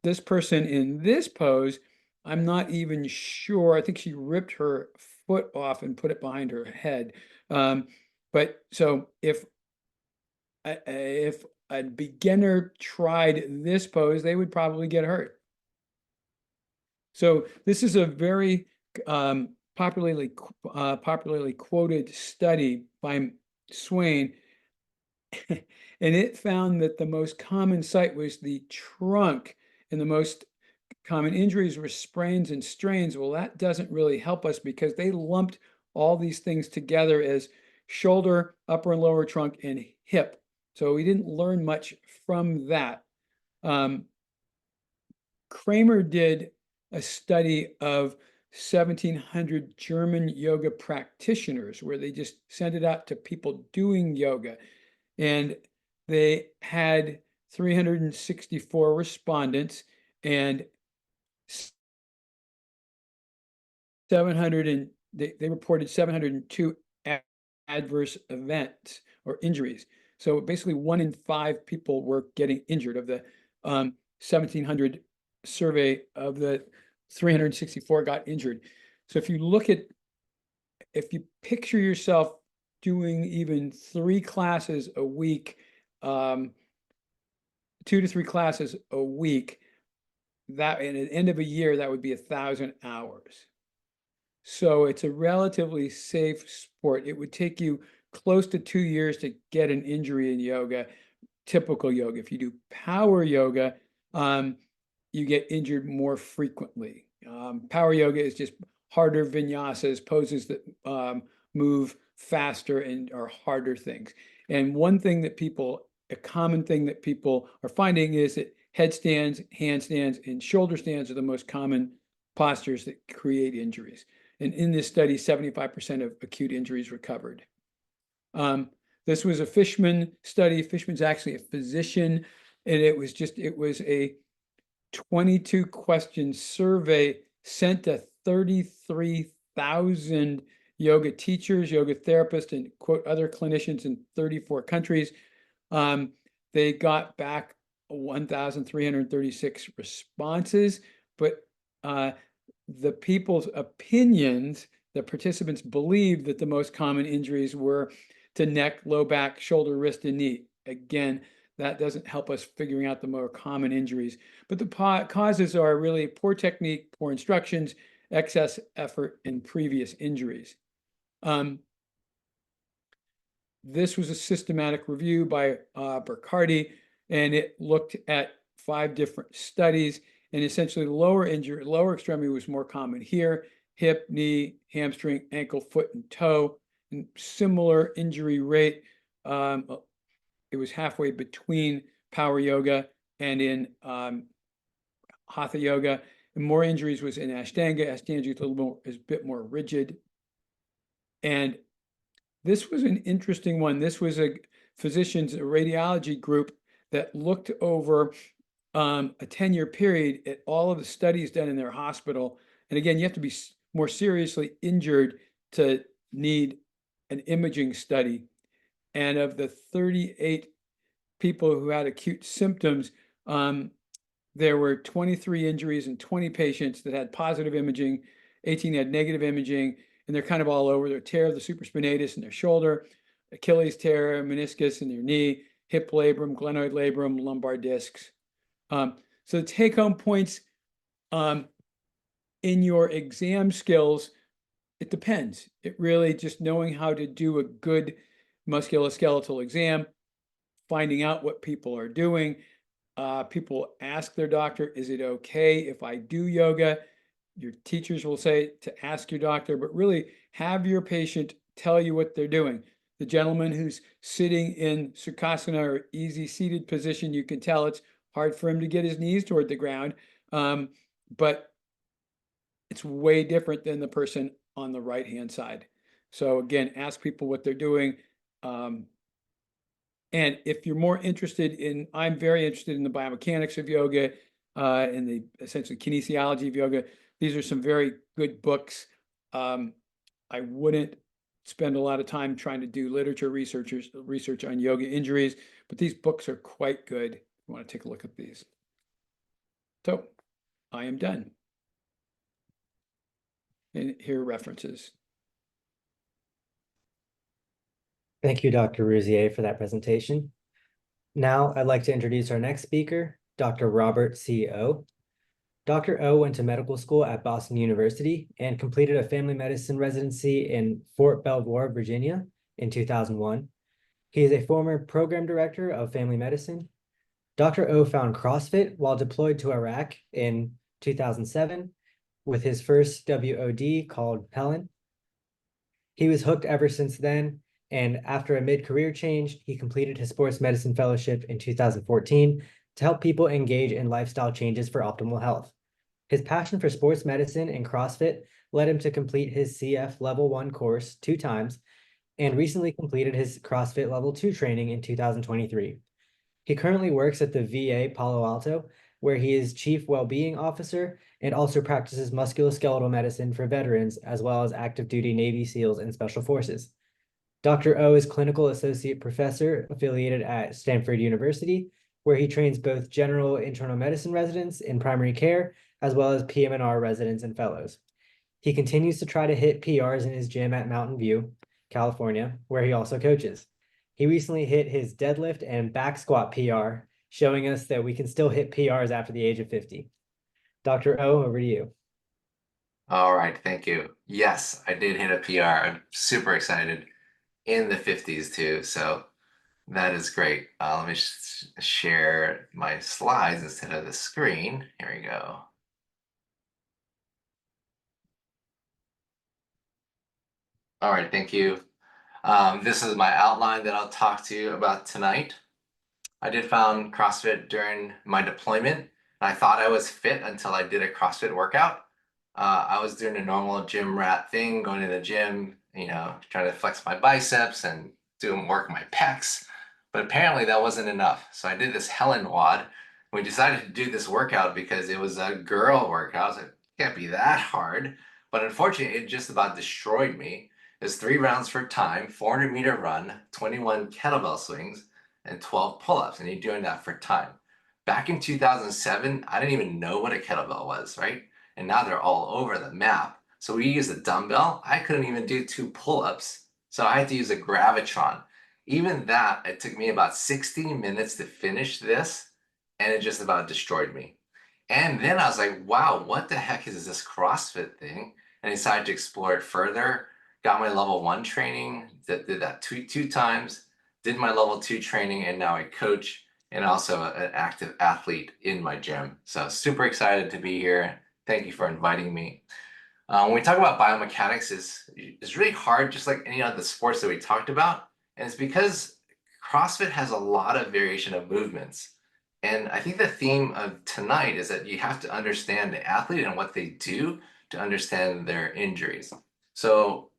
This person in this pose, I'm not even sure. I think she ripped her foot off and put it behind her head. But so if a beginner tried this pose, they would probably get hurt. So this is a very popularly quoted study by Swain, and it found that the most common site was the trunk, and the most common injuries were sprains and strains. Well, that doesn't really help us because they lumped all these things together as shoulder, upper and lower trunk, and hip. So we didn't learn much from that. Kramer did a study of 1,700 German yoga practitioners where they just sent it out to people doing yoga. And they had 364 respondents, and they reported 702 adverse events or injuries. So basically 1 in 5 people were getting injured. Of the 1,700 survey, of the 364 got injured. So if you picture yourself doing even 3 classes a week, 2 to 3 classes a week, that at the end of a year, that would be 1,000 hours. So it's a relatively safe sport. It would take you close to 2 years to get an injury in yoga, typical yoga. If you do power yoga, you get injured more frequently. Power yoga is just harder vinyasas, poses that move faster and are harder things. And one thing that a common thing that people are finding is that headstands, handstands, and shoulder stands are the most common postures that create injuries. And in this study, 75% of acute injuries recovered. This was a Fishman study. Fishman's actually a physician, and it was a 22 question survey sent to 33,000 yoga teachers, yoga therapists, and quote other clinicians in 34 countries. They got back 1,336 responses, but the people's opinions, the participants believed that the most common injuries were to neck, low back, shoulder, wrist, and knee. Again, that doesn't help us figuring out the more common injuries. But the causes are really poor technique, poor instructions, excess effort, and previous injuries. This was a systematic review by Burkhardy, and it looked at 5 different studies. And essentially, the lower extremity was more common here: hip, knee, hamstring, ankle, foot, and toe. And similar injury rate. It was halfway between power yoga and in hatha yoga. And more injuries was in Ashtanga. Ashtanga is a bit more rigid. And this was an interesting one. This was a radiology group that looked over a 10-year period at all of the studies done in their hospital. And again, you have to be more seriously injured to need an imaging study. And of the 38 people who had acute symptoms, there were 23 injuries and 20 patients that had positive imaging, 18 had negative imaging, and they're kind of all over. Their tear of the supraspinatus in their shoulder, Achilles tear, meniscus in their knee, hip labrum, glenoid labrum, lumbar discs. So the take-home points in your exam skills, it depends. It really just knowing how to do a good musculoskeletal exam, finding out what people are doing. People ask their doctor, is it okay if I do yoga? Your teachers will say to ask your doctor, but really have your patient tell you what they're doing. The gentleman who's sitting in Sukhasana or easy seated position, you can tell it's hard for him to get his knees toward the ground, but it's way different than the person on the right-hand side. So again, ask people what they're doing. And if you're more interested in, I'm very interested in the biomechanics of yoga and the essentially kinesiology of yoga. These are some very good books. I wouldn't spend a lot of time trying to do literature research on yoga injuries, but these books are quite good. You want to take a look at these. So I am done. And here are references. Thank you, Dr. Rouzier, for that presentation. Now I'd like to introduce our next speaker, Dr. Robert C. O. Dr. O went to medical school at Boston University and completed a family medicine residency in Fort Belvoir, Virginia in 2001. He is a former program director of family medicine. Dr. O found CrossFit while deployed to Iraq in 2007 with his first WOD called Pelin. He was hooked ever since then, and after a mid-career change, he completed his sports medicine fellowship in 2014 to help people engage in lifestyle changes for optimal health. His passion for sports medicine and CrossFit led him to complete his CF Level 1 course 2 times and recently completed his CrossFit Level 2 training in 2023. He currently works at the VA Palo Alto, where he is Chief Wellbeing Officer and also practices musculoskeletal medicine for veterans as well as active duty Navy SEALs and Special Forces. Dr. O is Clinical Associate Professor affiliated at Stanford University, where he trains both general internal medicine residents in primary care as well as PM&R residents and fellows. He continues to try to hit PRs in his gym at Mountain View, California, where he also coaches. He recently hit his deadlift and back squat PR, showing us that we can still hit PRs after the age of 50. Dr. O, over to you. All right, thank you. Yes, I did hit a PR. I'm super excited, in the 50s too, so that is great. Let me share my slides instead of the screen. Here we go. All right, thank you. This is my outline that I'll talk to you about tonight. I did found CrossFit during my deployment, and I thought I was fit until I did a CrossFit workout. I was doing a normal gym rat thing, going to the gym, trying to flex my biceps and work my pecs. But apparently that wasn't enough. So I did this Helen WOD. We decided to do this workout because it was a girl workout. I was like, it can't be that hard. But unfortunately, it just about destroyed me. It's 3 rounds for time, 400-meter run, 21 kettlebell swings, and 12 pull-ups, and you're doing that for time. Back in 2007, I didn't even know what a kettlebell was, right? And now they're all over the map. So we use a dumbbell. I couldn't even do 2 pull-ups, so I had to use a gravitron. Even that, it took me about 60 minutes to finish this, and it just about destroyed me. And then I was like, wow, what the heck is this CrossFit thing? And I decided to explore it further. Got my level 1 training, did that two times, did my level 2 training, and now I coach and also an active athlete in my gym. So super excited to be here. Thank you for inviting me. When we talk about biomechanics, it's really hard, just like any of the sports that we talked about. And it's because CrossFit has a lot of variation of movements. And I think the theme of tonight is that you have to understand the athlete and what they do to understand their injuries. So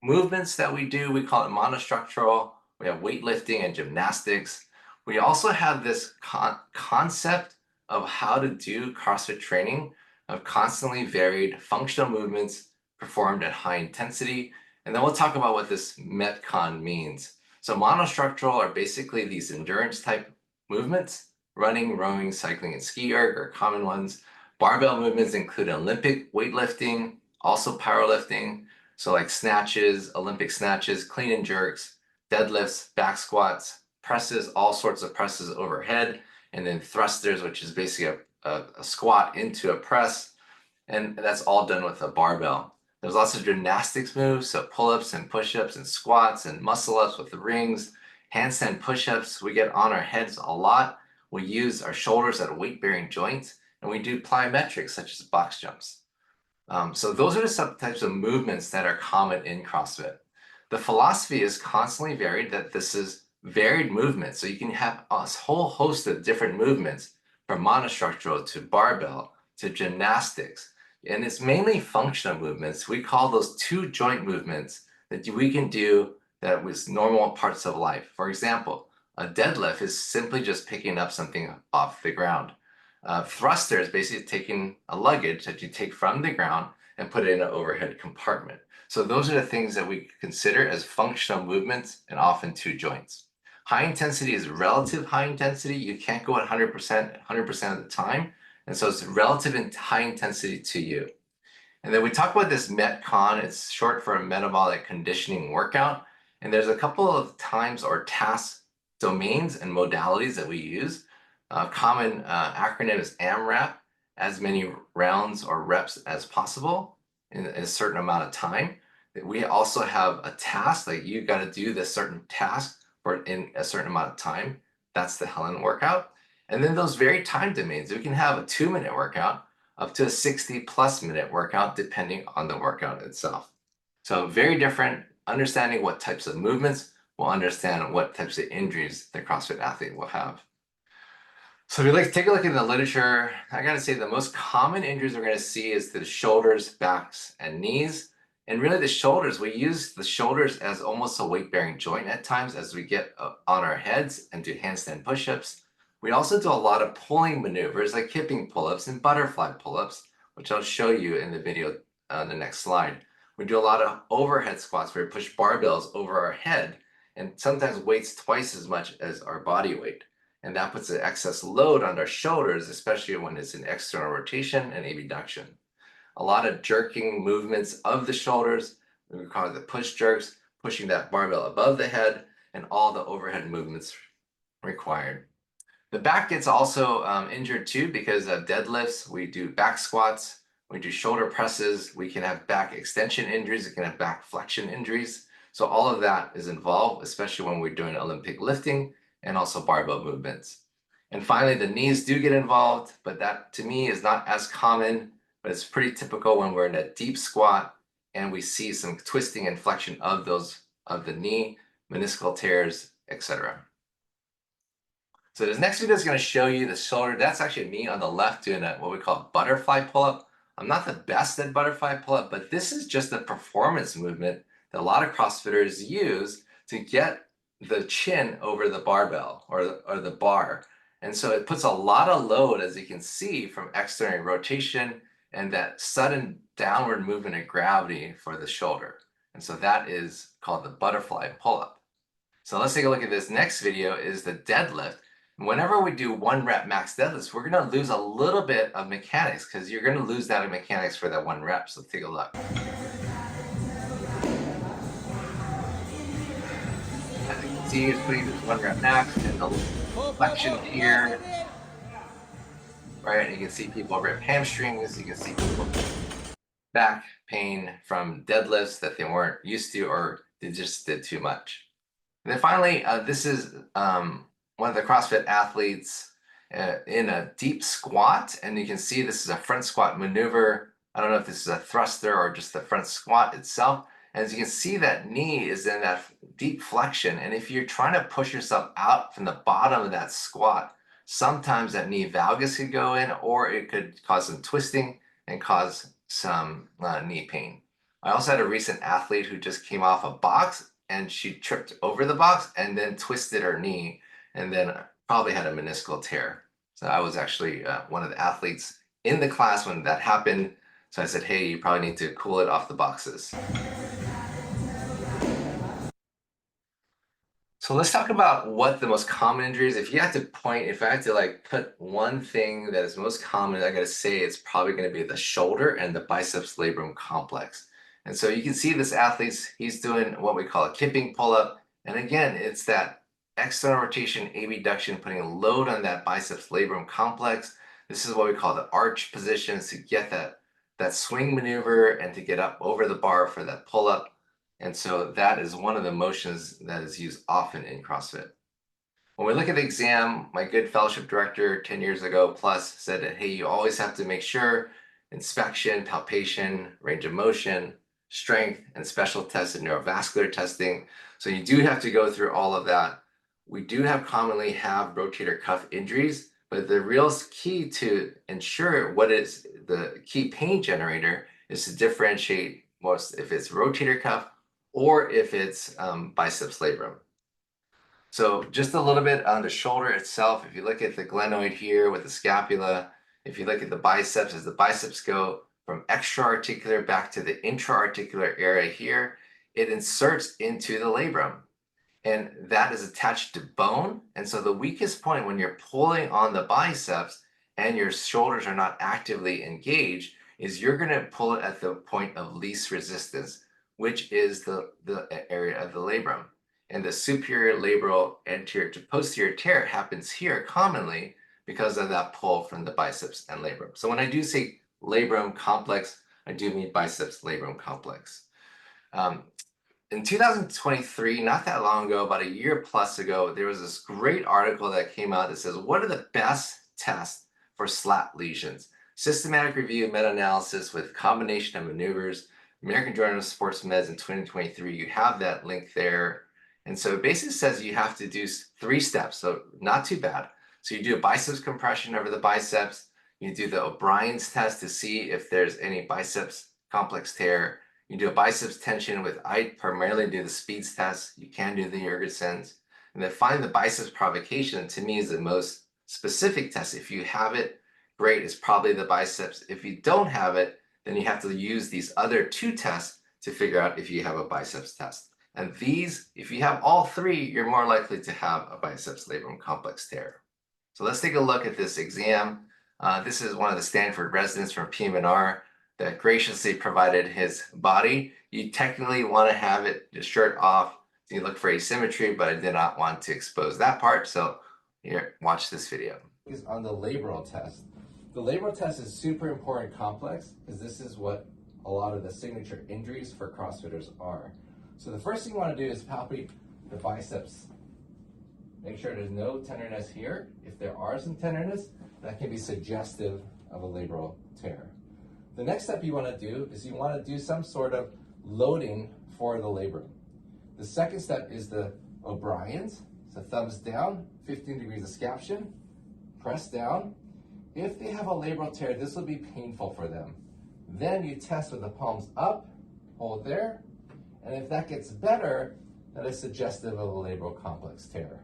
movements that we do, we call it monostructural. We have weightlifting and gymnastics. We also have this concept of how to do CrossFit training of constantly varied functional movements performed at high intensity. And then we'll talk about what this Metcon means. So monostructural are basically these endurance type movements. Running, rowing, cycling, and ski erg are common ones. Barbell movements include Olympic weightlifting, also powerlifting. So like snatches, Olympic snatches, clean and jerks, deadlifts, back squats, presses, all sorts of presses overhead, and then thrusters, which is basically a squat into a press. And that's all done with a barbell. There's lots of gymnastics moves, so pull-ups and push-ups and squats and muscle-ups with the rings, handstand push-ups. We get on our heads a lot. We use our shoulders at weight-bearing joints, and we do plyometrics such as box jumps. So those are the subtypes of movements that are common in CrossFit. The philosophy is constantly varied, that this is varied movement. So you can have a whole host of different movements from monostructural to barbell to gymnastics. And it's mainly functional movements. We call those 2 joint movements that we can do that was normal parts of life. For example, a deadlift is simply just picking up something off the ground. Thruster is basically taking a luggage that you take from the ground and put it in an overhead compartment. So those are the things that we consider as functional movements and often 2 joints. High intensity is relative high intensity. You can't go at 100% of the time. And so it's relative in high intensity to you. And then we talk about this Metcon. It's short for a metabolic conditioning workout. And there's a couple of times or task domains and modalities that we use. Common acronym is AMRAP, as many rounds or reps as possible in a certain amount of time. We also have a task, like you got to do this certain task in a certain amount of time. That's the Helen workout. And then those varied time domains, we can have a 2-minute workout up to a 60+ minute workout, depending on the workout itself. So very different. Understanding what types of movements will understand what types of injuries the CrossFit athlete will have. So if you like take a look at the literature, I gotta say the most common injuries we're gonna see is the shoulders, backs, and knees. And really the shoulders, we use the shoulders as almost a weight-bearing joint at times as we get on our heads and do handstand push-ups. We also do a lot of pulling maneuvers like hipping pull-ups and butterfly pull-ups, which I'll show you in the video on the next slide. We do a lot of overhead squats where we push barbells over our head and sometimes weights twice as much as our body weight. And that puts an excess load on our shoulders, especially when it's in external rotation and abduction. A lot of jerking movements of the shoulders, we call it the push jerks, pushing that barbell above the head, and all the overhead movements required. The back gets also injured too because of deadlifts. We do back squats, we do shoulder presses, we can have back extension injuries, we can have back flexion injuries. So all of that is involved, especially when we're doing Olympic lifting and also barbell movements. And finally, the knees do get involved, but that to me is not as common, but it's pretty typical when we're in a deep squat and we see some twisting and flexion of the knee, meniscal tears, etc. So this next video is going to show you the shoulder. That's actually me on the left doing what we call butterfly pull-up. I'm not the best at butterfly pull-up, but this is just a performance movement that a lot of CrossFitters use to get the chin over the barbell or the bar. And so it puts a lot of load, as you can see, from external rotation and that sudden downward movement of gravity for the shoulder. And so that is called the butterfly pull-up. So let's take a look at this next video is the deadlift. Whenever we do 1 rep max deadlifts, we're going to lose a little bit of mechanics because you're going to lose that mechanics for that 1 rep. So let's take a look. As you can see, it's putting this 1 rep max and the flexion here. Right, and you can see people rip hamstrings. You can see people back pain from deadlifts that they weren't used to or they just did too much. And then finally, this is one of the CrossFit athletes in a deep squat, and you can see this is a front squat maneuver. I don't know if this is a thruster or just the front squat itself. As you can see, that knee is in that deep flexion, and if you're trying to push yourself out from the bottom of that squat, sometimes that knee valgus could go in, or it could cause some twisting and cause some knee pain. I also had a recent athlete who just came off a box, and she tripped over the box and then twisted her knee, and then probably had a meniscal tear. So I was actually one of the athletes in the class when that happened. So I said, hey, you probably need to cool it off the boxes. So let's talk about what the most common injuries. If I had to like put one thing that is most common, I gotta say it's probably gonna be the shoulder and the biceps labrum complex. And so you can see this athlete, he's doing what we call a kipping pull-up. And again, it's that external rotation, abduction, putting a load on that biceps labrum complex. This is what we call the arch positions to get that swing maneuver and to get up over the bar for that pull-up. And so that is one of the motions that is used often in CrossFit. When we look at the exam, my good fellowship director 10 years ago plus said that, hey, you always have to make sure inspection, palpation, range of motion, strength, and special tests and neurovascular testing. So you do have to go through all of that. We do commonly have rotator cuff injuries, but the real key to ensure what is the key pain generator is to differentiate most if it's rotator cuff or if it's biceps labrum. So just a little bit on the shoulder itself, if you look at the glenoid here with the scapula, if you look at the biceps, as the biceps go from extra-articular back to the intra-articular area here, it inserts into the labrum. And that is attached to bone. And so the weakest point when you're pulling on the biceps and your shoulders are not actively engaged is you're going to pull it at the point of least resistance, which is the area of the labrum. And the superior labral anterior to posterior tear happens here commonly because of that pull from the biceps and labrum. So when I do say labrum complex, I do mean biceps labrum complex. In 2023, not that long ago, about a year plus ago, there was this great article that came out that says, what are the best tests for SLAP lesions? Systematic review, meta-analysis with combination of maneuvers, American Journal of Sports Meds in 2023. You have that link there. And so it basically says you have to do 3 steps, so not too bad. So you do a biceps compression over the biceps. You do the O'Brien's test to see if there's any biceps complex tear. You do a biceps tension I primarily do the Speeds test. You can do the Jurgensen's. And then find the biceps provocation, to me, is the most specific test. If you have it, great, it's probably the biceps. If you don't have it, then you have to use these other 2 tests to figure out if you have a biceps test. And these, if you have all 3, you're more likely to have a biceps labrum complex tear. So let's take a look at this exam. This is one of the Stanford residents from PM&R that graciously provided his body. You technically want to have it the shirt off. So you look for asymmetry, but I did not want to expose that part. So here, watch this video. Is on the labral test. The labral test is super important complex because this is what a lot of the signature injuries for CrossFitters are. So the first thing you want to do is palpate the biceps. Make sure there's no tenderness here. If there are some tenderness, that can be suggestive of a labral tear. The next step you want to do is you want to do some sort of loading for the labrum. The second step is the O'Brien's. So thumbs down, 15 degrees of scaption, press down. If they have a labral tear, this will be painful for them. Then you test with the palms up, hold there, and if that gets better, that is suggestive of a labral complex tear.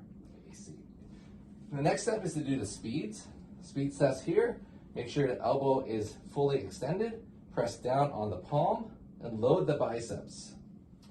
AC. The next step is to do the speeds. Speed test here. Make sure the elbow is fully extended. Press down on the palm and load the biceps.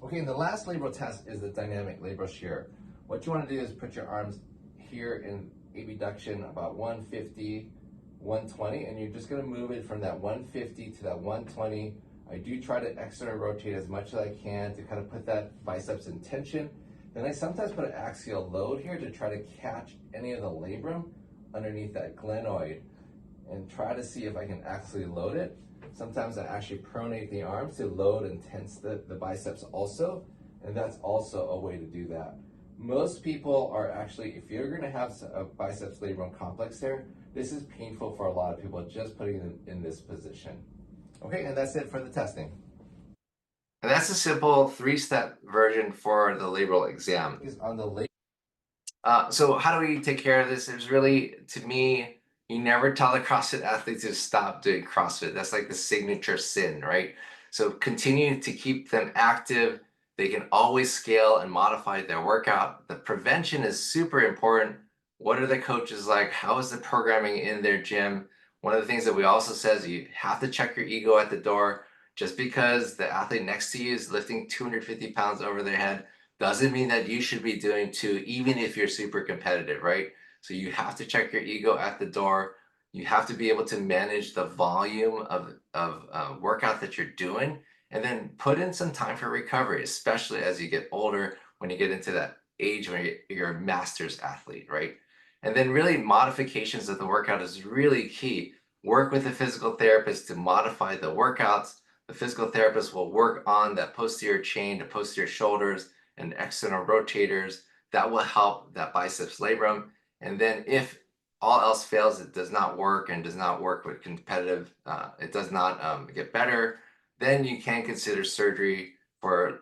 Okay, and the last labral test is the dynamic labral shear. What you want to do is put your arms here in abduction about 150, 120, and you're just going to move it from that 150 to that 120. I do try to external rotate as much as I can to kind of put that biceps in tension. Then I sometimes put an axial load here to try to catch any of the labrum underneath that glenoid and try to see if I can actually load it. Sometimes I actually pronate the arms to load and tense the biceps also, and that's also a way to do that. Most people are actually, if you're going to have a biceps labrum complex tear, this is painful for a lot of people just putting them in this position. Okay, and that's it for the testing. And that's a simple 3-step version for the labral exam. Is on the so how do we take care of this? It's really, to me, you never tell the CrossFit athletes to stop doing CrossFit. That's like the signature sin, right? So continue to keep them active. They can always scale and modify their workout. The prevention is super important. What are the coaches like? How is the programming in their gym? One of the things that we also say is you have to check your ego at the door. Just because the athlete next to you is lifting 250 pounds over their head doesn't mean that you should be doing too, even if you're super competitive, right? So you have to check your ego at the door. You have to be able to manage the volume of workout that you're doing, and then put in some time for recovery, especially as you get older, when you get into that age when you're a master's athlete, right? And then really modifications of the workout is really key. Work with a physical therapist to modify the workouts. The physical therapist will work on that posterior chain, the posterior shoulders, and external rotators. That will help that biceps labrum. And then if all else fails, it does not work and does not work with competitive, it does not get better, then you can consider surgery for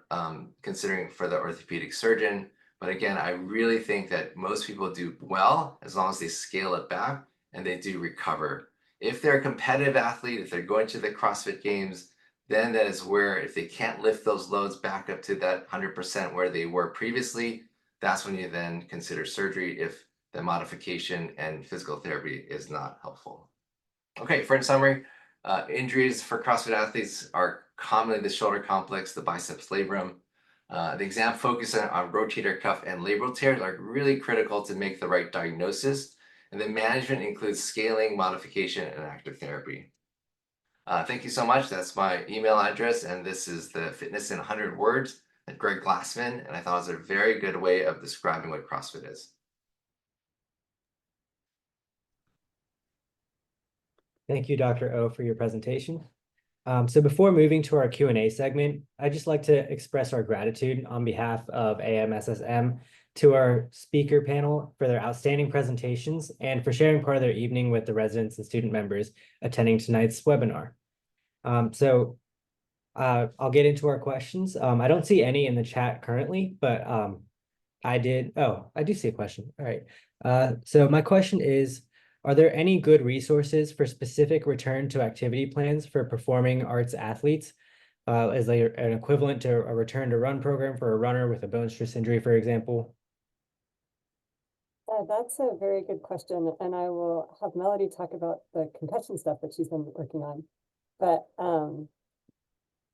considering for the orthopedic surgeon. But again, I really think that most people do well as long as they scale it back and they do recover. If they're a competitive athlete, if they're going to the CrossFit Games, then that is where if they can't lift those loads back up to that 100% where they were previously, that's when you then consider surgery if the modification and physical therapy is not helpful. Okay, for in summary, injuries for CrossFit athletes are commonly the shoulder complex, the biceps labrum. The exam focus on rotator cuff and labral tears are really critical to make the right diagnosis. And the management includes scaling, modification, and active therapy. Thank you so much. That's my email address. And this is the Fitness in 100 Words at Greg Glassman. And I thought it was a very good way of describing what CrossFit is. Thank you, Dr. O, for your presentation. So before moving to our Q&A segment, I'd just like to express our gratitude on behalf of AMSSM to our speaker panel for their outstanding presentations and for sharing part of their evening with the residents and student members attending tonight's webinar. I'll get into our questions. I don't see any in the chat currently, but I do see a question. All right. So my question is, are there any good resources for specific return to activity plans for performing arts athletes? Is there an equivalent to a return to run program for a runner with a bone stress injury, for example? That's a very good question. And I will have Melody talk about the concussion stuff that she's been working on. But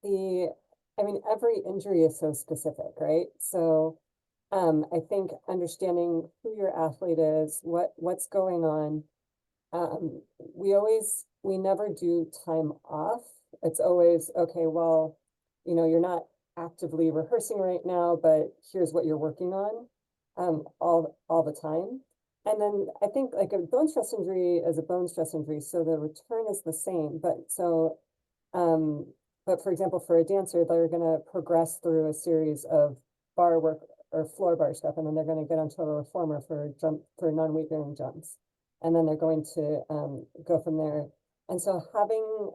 every injury is so specific, right? So I think understanding who your athlete is, what's going on. We never do time off. It's always, okay, well, you're not actively rehearsing right now, but here's what you're working on all the time. And then I think like a bone stress injury is a bone stress injury, so the return is the same. But for example, for a dancer, they're going to progress through a series of bar work or floor bar stuff, and then they're going to get onto a reformer for non-weight bearing jumps. And then they're going to go from there. And so having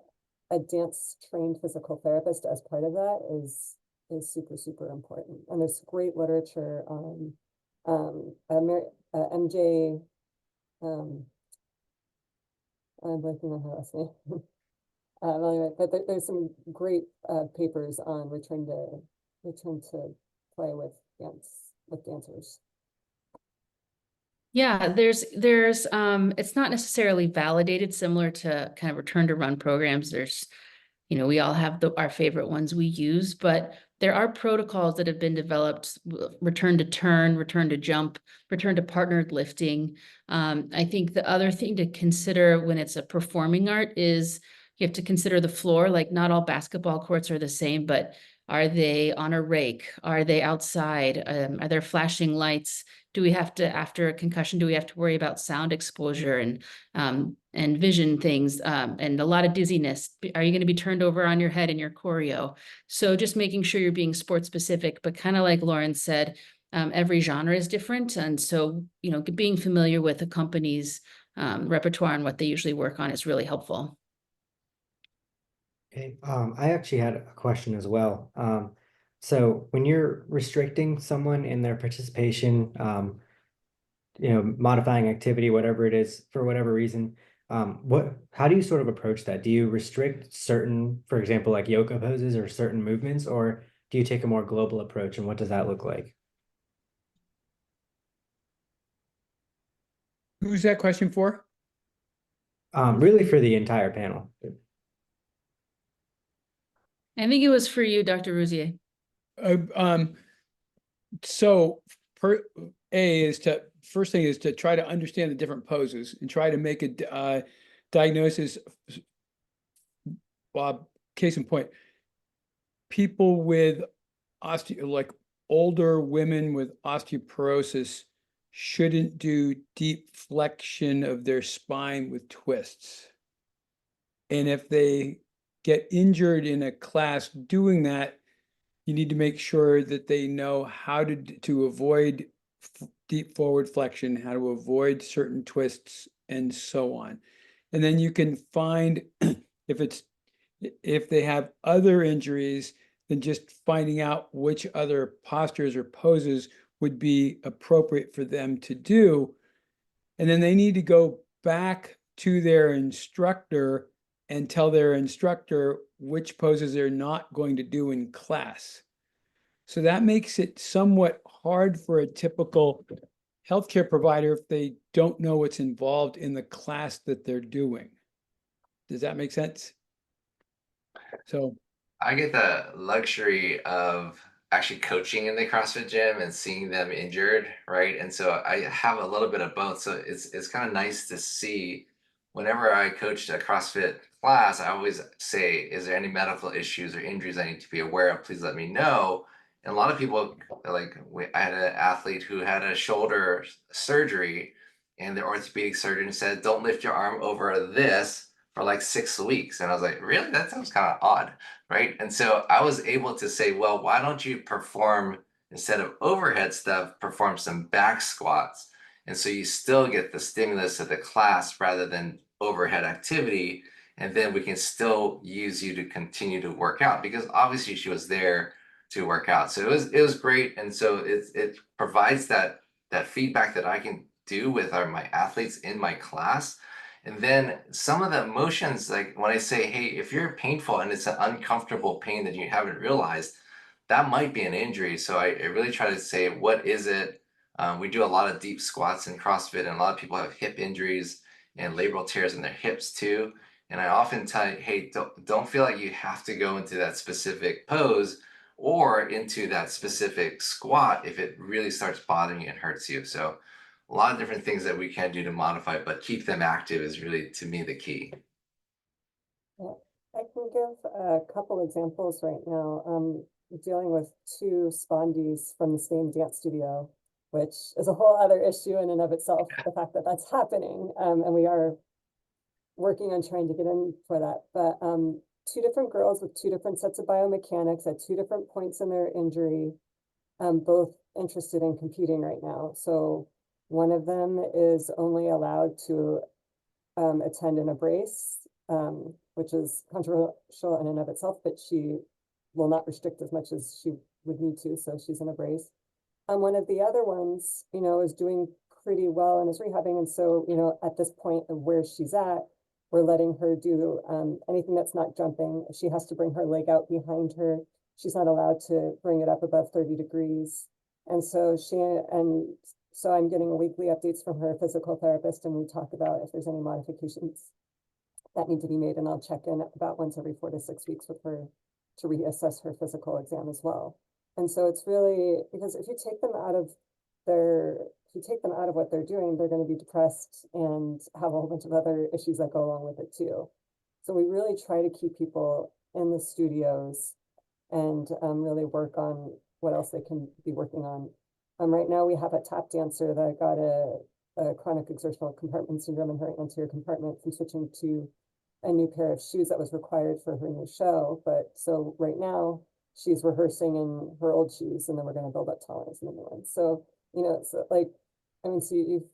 a dance trained physical therapist as part of that is super, super important. And there's great literature on MJ, I'm blanking on her last name. Anyway, but there's some great papers on return to play with dancers. Yeah, there's it's not necessarily validated, similar to kind of return to run programs. There's, we all have our favorite ones we use, but there are protocols that have been developed, return to turn, return to jump, return to partnered lifting. I think the other thing to consider when it's a performing art is you have to consider the floor. Like, not all basketball courts are the same, but are they on a rake? Are they outside? Are there flashing lights? Do we have to, after a concussion, do we have to worry about sound exposure and vision things, and a lot of dizziness? Are you going to be turned over on your head in your choreo? So just making sure you're being sport specific, but kind of like Lauren said, every genre is different. And so, being familiar with a company's repertoire and what they usually work on is really helpful. Okay, I actually had a question as well. So when you're restricting someone in their participation, modifying activity, whatever it is, for whatever reason, how do you sort of approach that? Do you restrict certain, for example, like yoga poses or certain movements, or do you take a more global approach, and what does that look like? Who's that question for? Really for the entire panel. I think it was for you, Dr. Rouzier. So first thing is to try to understand the different poses and try to make a diagnosis. Case in point, people with like older women with osteoporosis shouldn't do deep flexion of their spine with twists. And if they get injured in a class doing that, you need to make sure that they know how to avoid deep forward flexion, how to avoid certain twists, and so on. And then you can find if they have other injuries, then just finding out which other postures or poses would be appropriate for them to do. And then they need to go back to their instructor and tell their instructor which poses they're not going to do in class. So that makes it somewhat hard for a typical healthcare provider if they don't know what's involved in the class that they're doing. Does that make sense? So I get the luxury of actually coaching in the CrossFit gym and seeing them injured, right? And so I have a little bit of both. So it's kind of nice to see. Whenever I coached a CrossFit class, I always say, is there any medical issues or injuries I need to be aware of? Please let me know. And a lot of people, like, I had an athlete who had a shoulder surgery, and the orthopedic surgeon said, don't lift your arm over this for like 6 weeks. And I was like, really? That sounds kind of odd, right? And so I was able to say, well, why don't you perform, instead of overhead stuff, perform some back squats? And so you still get the stimulus of the class rather than overhead activity. And then we can still use you to continue to work out, because obviously she was there to work out. So it was great. And so it provides that feedback that I can do with my athletes in my class. And then some of the motions, like when I say, hey, if you're painful and it's an uncomfortable pain that you haven't realized, that might be an injury. So I really try to say, what is it? We do a lot of deep squats in CrossFit, and a lot of people have hip injuries and labral tears in their hips too. And I often tell you, hey, don't feel like you have to go into that specific pose or into that specific squat if it really starts bothering you and hurts you. So a lot of different things that we can do to modify, but keep them active is really, to me, the key. Yeah, I can give a couple examples right now. Dealing with 2 spondies from the same dance studio, which is a whole other issue in and of itself, the fact that that's happening. And we are working on trying to get in for that. But 2 different girls with 2 different sets of biomechanics at 2 different points in their injury, both interested in competing right now. So one of them is only allowed to attend in a brace which is controversial in and of itself, but she will not restrict as much as she would need to, so she's in a brace. One of the other ones, you know, is doing pretty well and is rehabbing, and so, you know, at this point of where she's at, we're letting her do anything that's not jumping. She has to bring her leg out behind her. She's not allowed to bring it up above 30 degrees. And so so I'm getting weekly updates from her physical therapist, and we talk about if there's any modifications that need to be made, and I'll check in about once every 4 to 6 weeks with her to reassess her physical exam as well. And so it's really, because if you take them out of what they're doing, they're going to be depressed and have a whole bunch of other issues that go along with it too. So we really try to keep people in the studios and really work on what else they can be working on. Right now we have a tap dancer that got a chronic exertional compartment syndrome in her anterior compartment from switching to a new pair of shoes that was required for her new show. But so right now she's rehearsing in her old shoes, and then we're going to build up tolerance in the new ones. So, you know, it's like, I mean, so you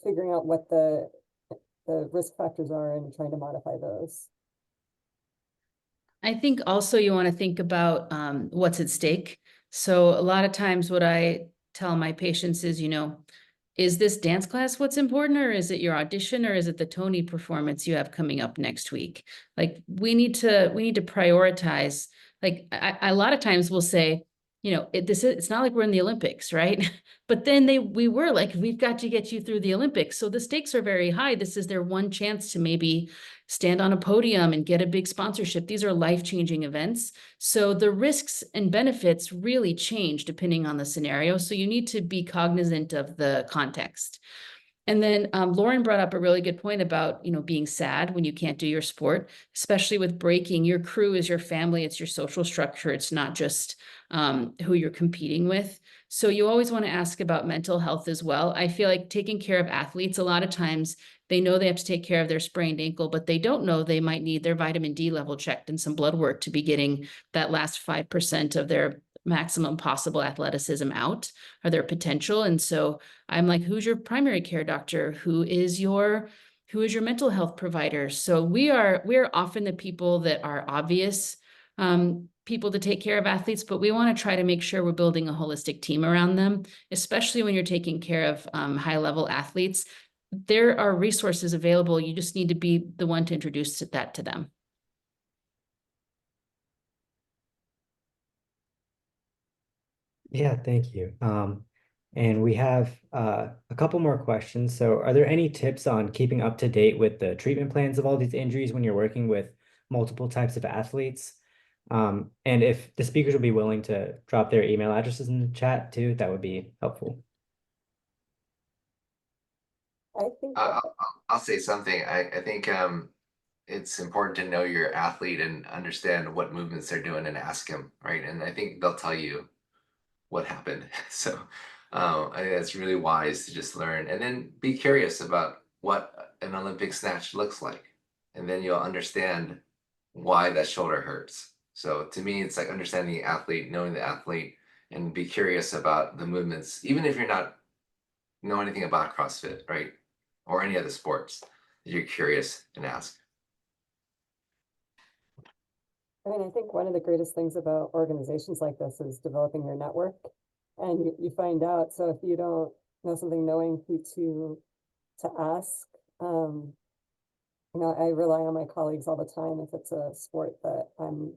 figuring out what the risk factors are and trying to modify those. I think also you want to think about what's at stake. So a lot of times what I tell my patients is, you know, is this dance class what's important, or is it your audition, or is it the Tony performance you have coming up next week? Like we need to prioritize. Like a lot of times we'll say, you know, it's not like we're in the Olympics, right? But then we were like, we've got to get you through the Olympics. So the stakes are very high. This is their one chance to maybe stand on a podium and get a big sponsorship. These are life-changing events. So the risks and benefits really change depending on the scenario. So you need to be cognizant of the context. And then Lauren brought up a really good point about, you know, being sad when you can't do your sport, especially with breaking. Your crew is your family. It's your social structure. It's not just who you're competing with. So you always want to ask about mental health as well. I feel like taking care of athletes, a lot of times they know they have to take care of their sprained ankle, but they don't know they might need their vitamin D level checked and some blood work to be getting that last 5% of their maximum possible athleticism out, or their potential. And so I'm like, who's your primary care doctor? Who is your mental health provider? So we're often the people that are obvious people to take care of athletes, but we want to try to make sure we're building a holistic team around them, especially when you're taking care of high level athletes. There are resources available. You just need to be the one to introduce that to them. Yeah, thank you. And we have a couple more questions. So are there any tips on keeping up to date with the treatment plans of all these injuries when you're working with multiple types of athletes? And if the speakers would be willing to drop their email addresses in the chat too, that would be helpful. I think I'll say something. I think it's important to know your athlete and understand what movements they're doing and ask them, right? And I think they'll tell you what happened. So I think that's really wise to just learn, and then be curious about what an Olympic snatch looks like, and then you'll understand why that shoulder hurts. So to me, it's like understanding the athlete, knowing the athlete, and be curious about the movements, even if you're not know anything about CrossFit, right? Or any other sports, you're curious and ask. I mean, I think one of the greatest things about organizations like this is developing your network, and you find out. So if you don't know something, knowing who to ask. You know, I rely on my colleagues all the time if it's a sport that I'm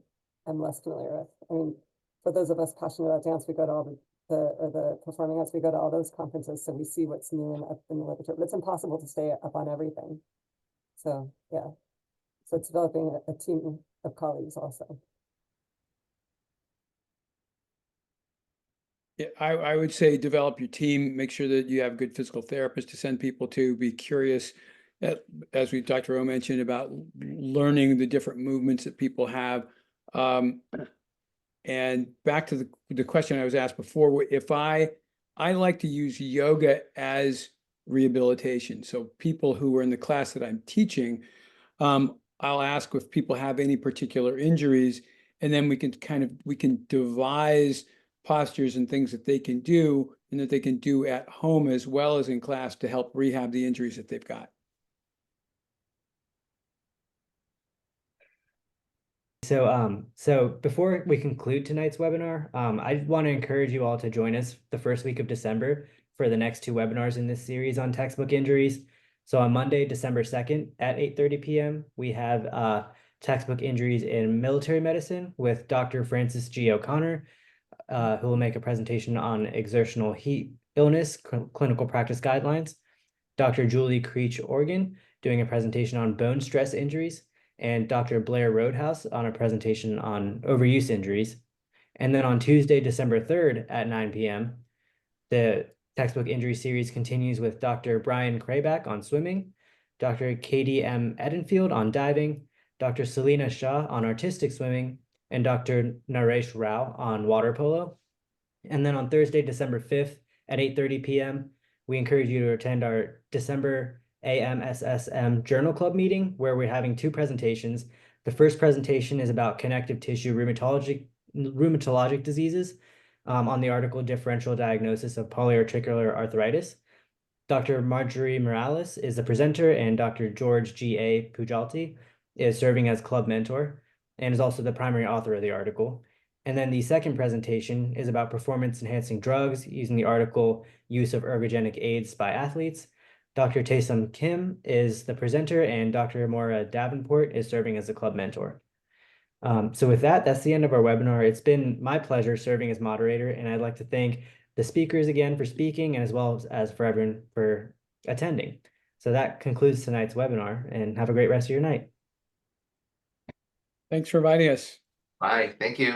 less familiar with. I mean, for those of us passionate about dance, we go to all the performing arts, we go to all those conferences, so we see what's new and up in the literature. But it's impossible to stay up on everything. So yeah, so it's developing a team of colleagues also. Yeah, I would say develop your team, make sure that you have good physical therapists to send people to, be curious, as Dr. O mentioned, about learning the different movements that people have. And back to the question I was asked before, if I like to use yoga as rehabilitation. So people who are in the class that I'm teaching, I'll ask if people have any particular injuries, and then we can devise postures and things that they can do and that they can do at home as well as in class to help rehab the injuries that they've got. So before we conclude tonight's webinar, I want to encourage you all to join us the first week of December for the next 2 webinars in this series on textbook injuries. So on Monday, December 2nd at 8:30 p.m., we have textbook injuries in military medicine with Dr. Francis G. O'Connor, who will make a presentation on exertional heat illness, clinical practice guidelines. Dr. Julie Creech Organ doing a presentation on bone stress injuries, and Dr. Blair Roadhouse on a presentation on overuse injuries. And then on Tuesday, December 3rd at 9 p.m., the textbook injury series continues with Dr. Brian Krayback on swimming, Dr. Katie M. Edenfield on diving, Dr. Selena Shah on artistic swimming, and Dr. Naresh Rao on water polo. And then on Thursday, December 5th at 8:30 p.m., we encourage you to attend our December AMSSM Journal Club meeting, where we're having 2 presentations. The first presentation is about connective tissue rheumatologic diseases on the article Differential Diagnosis of Polyarticular Arthritis. Dr. Marjorie Morales is the presenter, and Dr. George G.A. Pujalti is serving as club mentor and is also the primary author of the article. And then the second presentation is about performance-enhancing drugs using the article Use of Ergogenic Aids by Athletes. Dr. Taesum Kim is the presenter, and Dr. Maura Davenport is serving as the club mentor. So with that, that's the end of our webinar. It's been my pleasure serving as moderator, and I'd like to thank the speakers again for speaking, and as well as for everyone for attending. So that concludes tonight's webinar, and have a great rest of your night. Thanks for inviting us. Bye. Thank you.